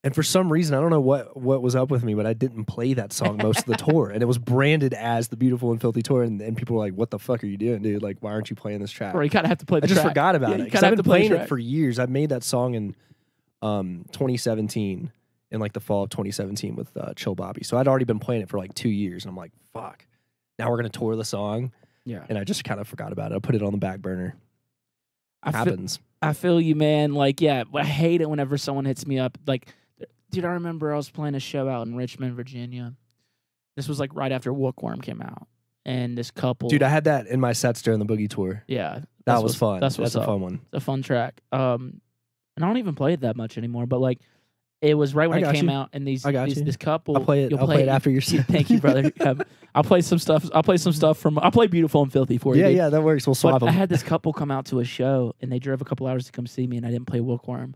And for some reason, I don't know what was up with me, but I didn't play that song most of the tour. And it was branded as the Beautiful and Filthy tour. And people were like, what the fuck are you doing, dude? Like, why aren't you playing this track? Bro, you kind of have to play the I just track. forgot about Yeah, it. you Because kinda I've have been to play the playing it track. for years. I made that song in 2017, in like the fall of 2017 with Chill Bobby. So I'd already been playing it for like 2 years. And I'm like, fuck. Now we're going to tour the song. Yeah. And I just kind of forgot about it. I put it on the back burner. Happens. I feel you, man. Like, yeah, I hate it whenever someone hits me up. Like, dude, I remember I was playing a show out in Richmond, Virginia. This was like right after Wookworm came out. And this couple. Dude, I had that in my sets during the Boogie tour. Yeah. That was fun. That's a fun one. It's a fun track. And I don't even play it that much anymore, but like, it was right when it came out, and this couple. I'll play it after your set. Thank you, brother. I'll play some stuff. I'll play Beautiful and Filthy for you. Yeah, dude. yeah, that works. We'll swap But them. I had this couple come out to a show, and they drove a couple hours to come see me, and I didn't play Wookworm.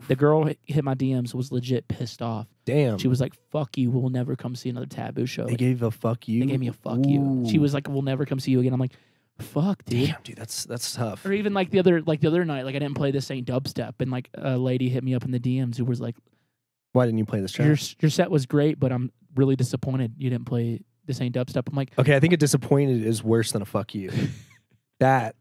The girl hit my DMs, was legit pissed off. Damn. She was like, "Fuck you. We'll never come see another Taboo show." They Like, gave a fuck you. they gave me a fuck you. She was like, "We'll never come see you again." I'm like, "Fuck, dude." Damn, dude, that's tough. Or even like the other night, like I didn't play This Ain't Dubstep, and like a lady hit me up in the DMs who was like, Why didn't you play this track? your set was great, but I'm really disappointed you didn't play This Ain't Dubstep. I'm like, Okay, I think a disappointed is worse than a fuck you. That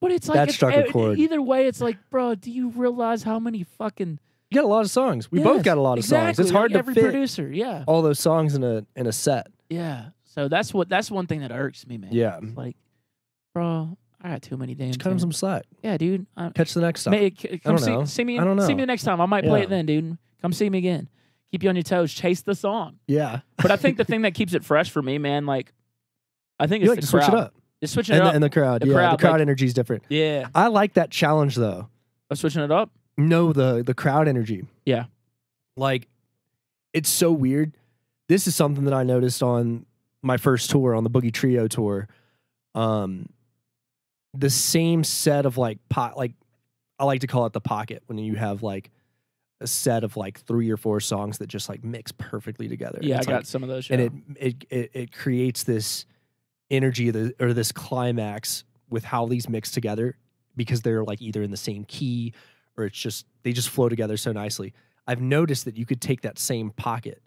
but it's like that struck a chord. Either way, it's like, bro, do you realize how many fucking you got a lot of songs. We both got a lot of songs. It's hard like to every fit producer, yeah. all those songs in a set. Yeah. So that's one thing that irks me, man. Yeah. It's like, bro, I got too many damn Just cut them tunes. some slack. Yeah, dude. Catch the next song. Come don't know. see me. I don't know. See me the next time. I might play Yeah. it then, dude. Come see me again. Keep you on your toes. Chase the song. Yeah. But I think the thing that keeps it fresh for me, man, like, I think You it's like the to switch crowd. it up. Just switching it up. And the crowd. The Yeah, crowd, the crowd like- energy is different. Yeah. I like that challenge though. I'm switching it up. No, the crowd energy. Yeah. Like, it's so weird. This is something that I noticed on my first tour, on the Boogie Trio tour. The same set of like I like to call it the pocket, when you have like a set of like 3 or 4 songs that just like mix perfectly together. Yeah, I It's got like, some of those. and it creates this energy or this climax with how these mix together, because they're like either in the same key or they just flow together so nicely. I've noticed that you could take that same pocket,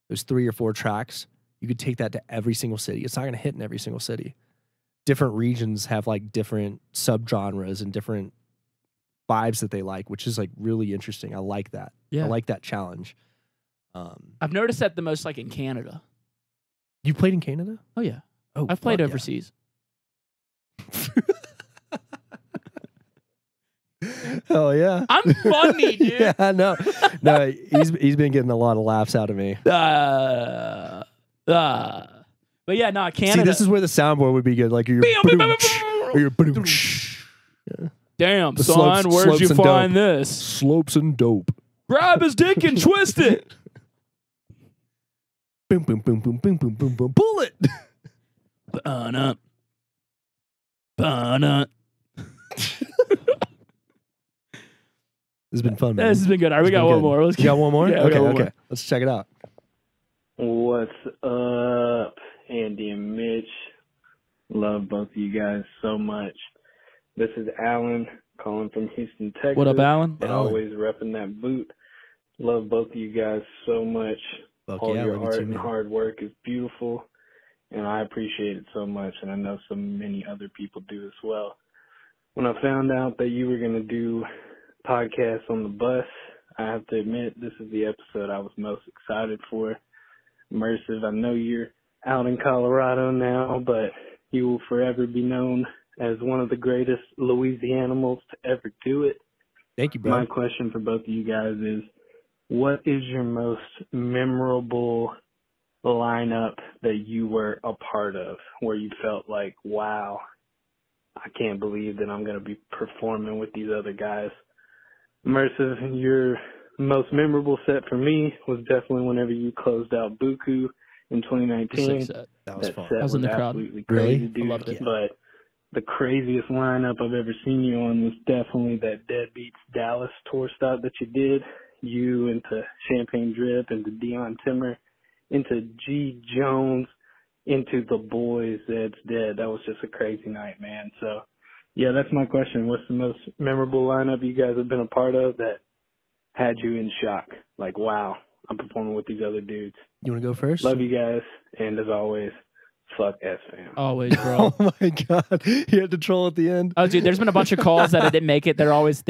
those 3 or 4 tracks, you could take that to every single city. It's not going to hit in every single city. Different regions have like different subgenres and different vibes that they like, which is like really interesting. I like that. Yeah. I like that challenge. I've noticed that the most like in Canada. You played in Canada? Oh yeah. Oh, I've played fuck yeah. overseas. Oh yeah. I'm funny, dude. Yeah, no. He's been getting a lot of laughs out of me. But yeah, no, Canada. See, this is where the soundboard would be good. Like your Damn, The son, slopes- where'd slopes you and find dope. this? slopes and dope. Grab his dick and twist it. Boom, boom, boom, boom, boom, boom, boom, boom. Pull it. Bun-up. Bun-up. This has been fun, man. This has been good. All right, we It's got been one good. more. Let's You got one more? Yeah, we okay, got one okay. more. Let's check it out. What's up, Andy and Mitch? Love both of you guys so much. This is Alan calling from Houston, Texas. What up, Alan? Always repping that boot. Love both of you guys so much. Fuck All yeah, your love you art too, and man. hard work is beautiful, and I appreciate it so much, and I know so many other people do as well. When I found out that you were going to do podcasts on the bus, I have to admit this is the episode I was most excited for. Mersiv, I know you're out in Colorado now, but you will forever be known as one of the greatest Louisianimals to ever do it. Thank you, bro. My question for both of you guys is, what is your most memorable lineup that you were a part of where you felt like, wow, I can't believe that I'm going to be performing with these other guys? Mersiv, your most memorable set for me was definitely whenever you closed out Buku in 2019. That was fun. Set I was in the crowd. absolutely crazy, dude. I loved it. But the craziest lineup I've ever seen you on was definitely that Deadbeats Dallas tour stop that you did. You into Champagne Drip, into Dion Timmer, into G Jones, into the boys that's dead. That was just a crazy night, man. So, yeah, that's my question. What's the most memorable lineup you guys have been a part of that had you in shock? Like, wow, I'm performing with these other dudes. You want to go first? Love you guys, and as always, fuck S-Fam. Always, bro. Oh my god, you had to troll at the end. Oh, dude, there's been a bunch of calls that I didn't make it. They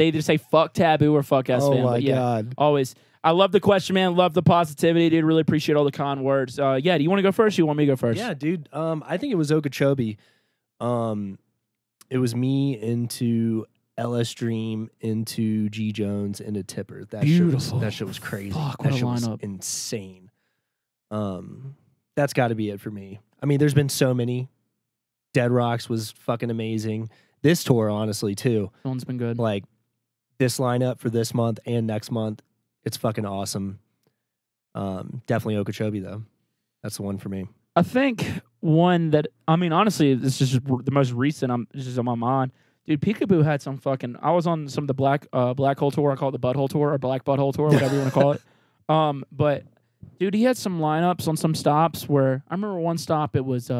either say fuck Taboo or fuck S-Fam. Oh my but yeah, god. always. I love the question, man. Love the positivity, dude. Really appreciate all the kind words. Yeah, do you want to go first? Or you want me to go first? Yeah, dude. I think it was Okeechobee. It was me into LS Dream, into G Jones, into Tipper. Beautiful. That shit was crazy. Fuck, that what a shit was lineup. insane. That's got to be it for me. I mean, there's been so many. Dead Rocks was fucking amazing. This tour, honestly, too. That one's been good. Like, this lineup for this month and next month, it's fucking awesome. Definitely Okeechobee, though. That's the one for me. I think one that, I mean, honestly, this is just the most recent. This is on my mind. Dude, Peekaboo had some fucking, I was on some of the black hole tour. I call it the butthole tour or black butthole tour, whatever you want to call it. But, dude, he had some lineups on some stops where, I remember one stop, it was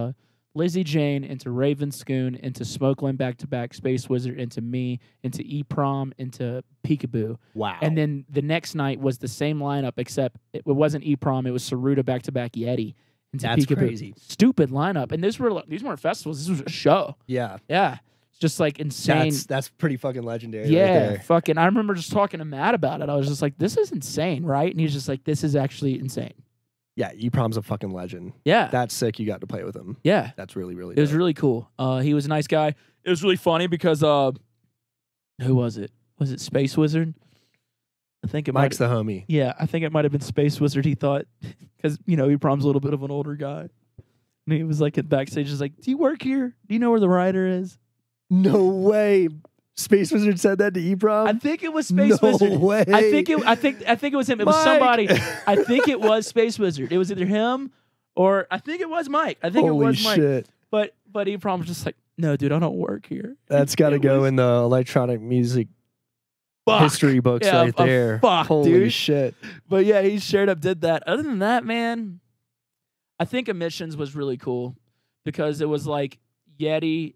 Lizzie Jane into Ravenscoon, into Smokeland back-to-back, Space Wizard, into me, into E-Prom, into Peekaboo. Wow. And then the next night was the same lineup, except it wasn't E-Prom, it was Saruta back-to-back Yeti. Into That's Peekaboo. crazy. Stupid lineup. And these weren't festivals, this was a show. Yeah. Yeah. It's just like insane. That's pretty fucking legendary. Yeah, right there. fucking. I remember just talking to Matt about it. I was just like, this is insane, right? And he's just like, this is actually insane. Yeah, E-Prom's a fucking legend. Yeah. That's sick you got to play with him. Yeah. That's really, really It was dope. really cool. He was a nice guy. It was really funny because who was it? Was it Space Wizard? I think it Mike's the homie. Yeah, I think it might have been Space Wizard. He thought, because, E-Prom's a little bit of an older guy. And he was like at backstage, just like, do you work here? Do you know where the writer is? No way. Space Wizard said that to E-Prom? I think it was Space no Wizard. way. I think it was him. It was Mike. somebody. I think it was Space Wizard. It was either him or I think it was Mike. I think Holy it was Mike. shit. But E-Prom was just like, no, dude, I don't work here. That's got to It go was- in the electronic music Fuck. history books Yeah, right there. fuck, Holy dude. shit. But yeah, he straight up did that. Other than that, man, I think Emissions was really cool because it was like Yeti.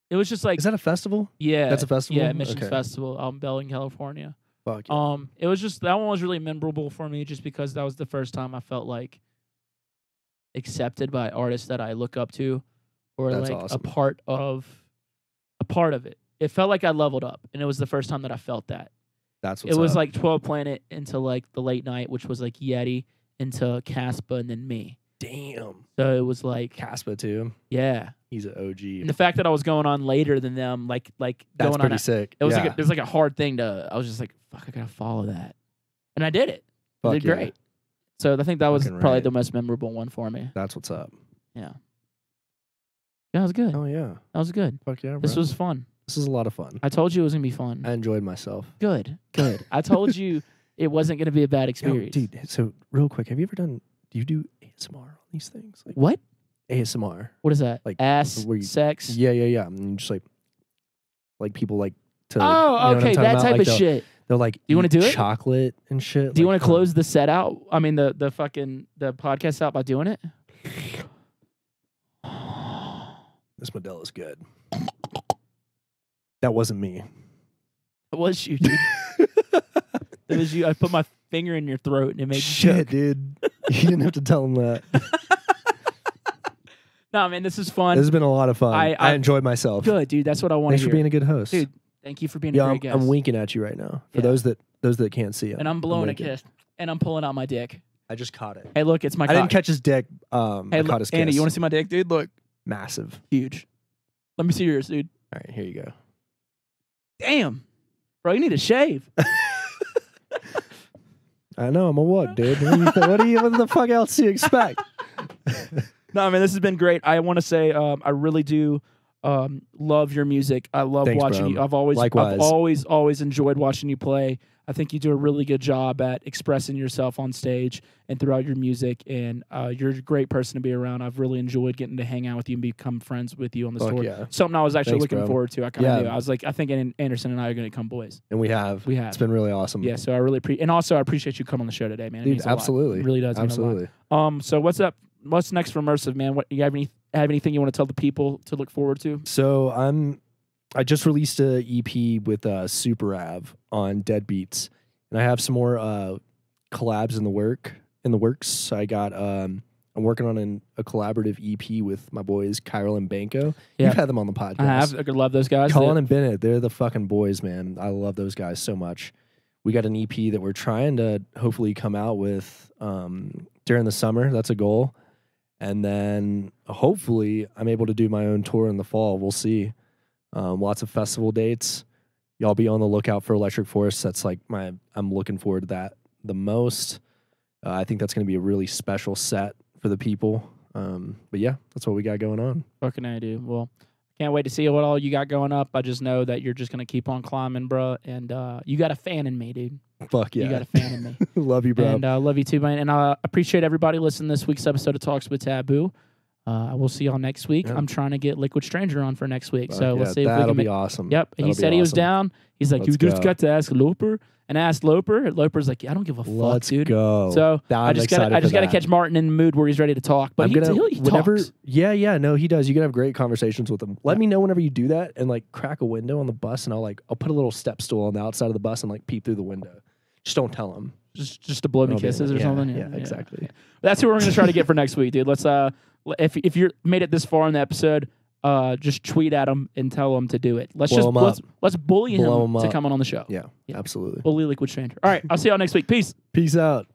It was just like, Is that a festival? yeah, That's a festival? Yeah, Emissions Okay. Festival out in Belling, California. Fuck yeah. It was just, that one was really memorable for me just because that was the first time I felt like accepted by artists that I look up to or That's like awesome. a part of it. It felt like I leveled up and it was the first time that I felt that. That's what's It was up. like 12 Planet into like the late night, which was like Yeti, into Caspa and then me. Damn. So it was like, Caspa too. yeah. He's an OG. And the fact that I was going on later than them, like That's going on, pretty sick. it was yeah. like it was like a hard thing to. I was just like, fuck, I gotta follow that, and I did it. I Fuck did yeah. great. So I think that was Fucking probably right. the most memorable one for me. That's what's up. Yeah, that was good. Oh yeah. That was good. Fuck yeah, bro. This was fun. This is a lot of fun. I told you it was gonna be fun. I enjoyed myself. Good. I told you it wasn't gonna be a bad Yo, experience. dude, so real quick, have you ever done, do you do ASMR on these things? Like What? ASMR. What is that? Like, Ass, where you- sex. Yeah. And just like people like to. Oh, you know what I'm okay, talking that about? type Like of they'll- shit. They'll like you wanna eat do it? chocolate and shit. Do you like, want to close the set out? I mean, the podcast out by doing it. This Modelo's good. That wasn't me. It was you, dude. It was you. I put my finger in your throat and it made you Shit, choke. dude. You didn't have to tell him that. Nah, man, this is fun. This has been a lot of fun. I- I enjoyed myself. Good, dude. That's what I want Thanks to for hear. being a good host. Dude, thank you for being a Yeah, great guest. I'm winking at you right now. For Yeah. those that can't see it. And I'm blowing a winking. kiss. And I'm pulling out my dick. I just caught it. Hey, look, it's my I didn't cock. catch his dick. Hey, I look, caught his kiss. Andy, you want to see my dick, dude? Look, Massive. huge. Let me see yours, dude. All right, here you go. Damn. Bro, you need a shave. I know I'm a what, dude? What the fuck else do you expect? No, man, this has been great. I want to say I really do love your music. I love Thanks, watching bro. you. I've always enjoyed watching you play. I think you do a really good job at expressing yourself on stage and throughout your music, and you're a great person to be around. I've really enjoyed getting to hang out with you and become friends with you on the tour. Yeah. Something I was actually looking bro. forward to. I kind of knew. I was like, I think Anderson and I are going to become boys. And we have. It's been really awesome. Yeah, so I really and also I appreciate you coming on the show today, man. It Dude, means a absolutely. lot. It really does. Absolutely. Mean a lot. So what's up? What's next for Mersiv, man? What you have anything you want to tell the people to look forward to? So I just released a EP with Super Av on Deadbeats, and I have some more collabs in the works. I got I'm working on a collaborative EP with my boys Kyril and Banco. Yeah. You've had them on the podcast. I have. I love those guys. Colin and Bennett, they're the fucking boys, man. I love those guys so much. We got an EP that we're trying to hopefully come out with during the summer. That's a goal. And then hopefully I'm able to do my own tour in the fall. We'll see. Lots of festival dates. Y'all be on the lookout for Electric Forest. That's like I'm looking forward to that the most. I think that's going to be a really special set for the people. But yeah, that's what we got going on. Fucking I do. Well, can't wait to see what all you got going up. I just know that you're just going to keep on climbing, bro. And you got a fan in me, dude. Fuck yeah. You got a fan in me. Love you, bro. And love you too, man. And I appreciate everybody listening to this week's episode of Talks with TVBOO. We'll see y'all next week. Yep. I'm trying to get Liquid Stranger on for next week. So let's see if we that'll can be awesome. Yep. That'll He said he was awesome. down. He's like, Let's you just go. got to ask Loper. And I asked Loper. And Loper's like, yeah, I don't give a fuck, Let's dude. go. So I'm I just got to catch Martin in the mood where he's ready to talk. But he talks. Yeah, no, he does. You can have great conversations with him. Let me know whenever you do that and like crack a window on the bus, and I'll put a little step stool on the outside of the bus and like peep through the window. Just don't tell him. Just to blow me kisses or something. Yeah, exactly. That's what we're gonna try to get for next week, dude. Let's if you're made it this far in the episode, just tweet at him and tell him to do it. Let's bully him to come on the show. Yeah, absolutely. Bully Liquid Stranger. All right, I'll see y'all next week. Peace. Peace out.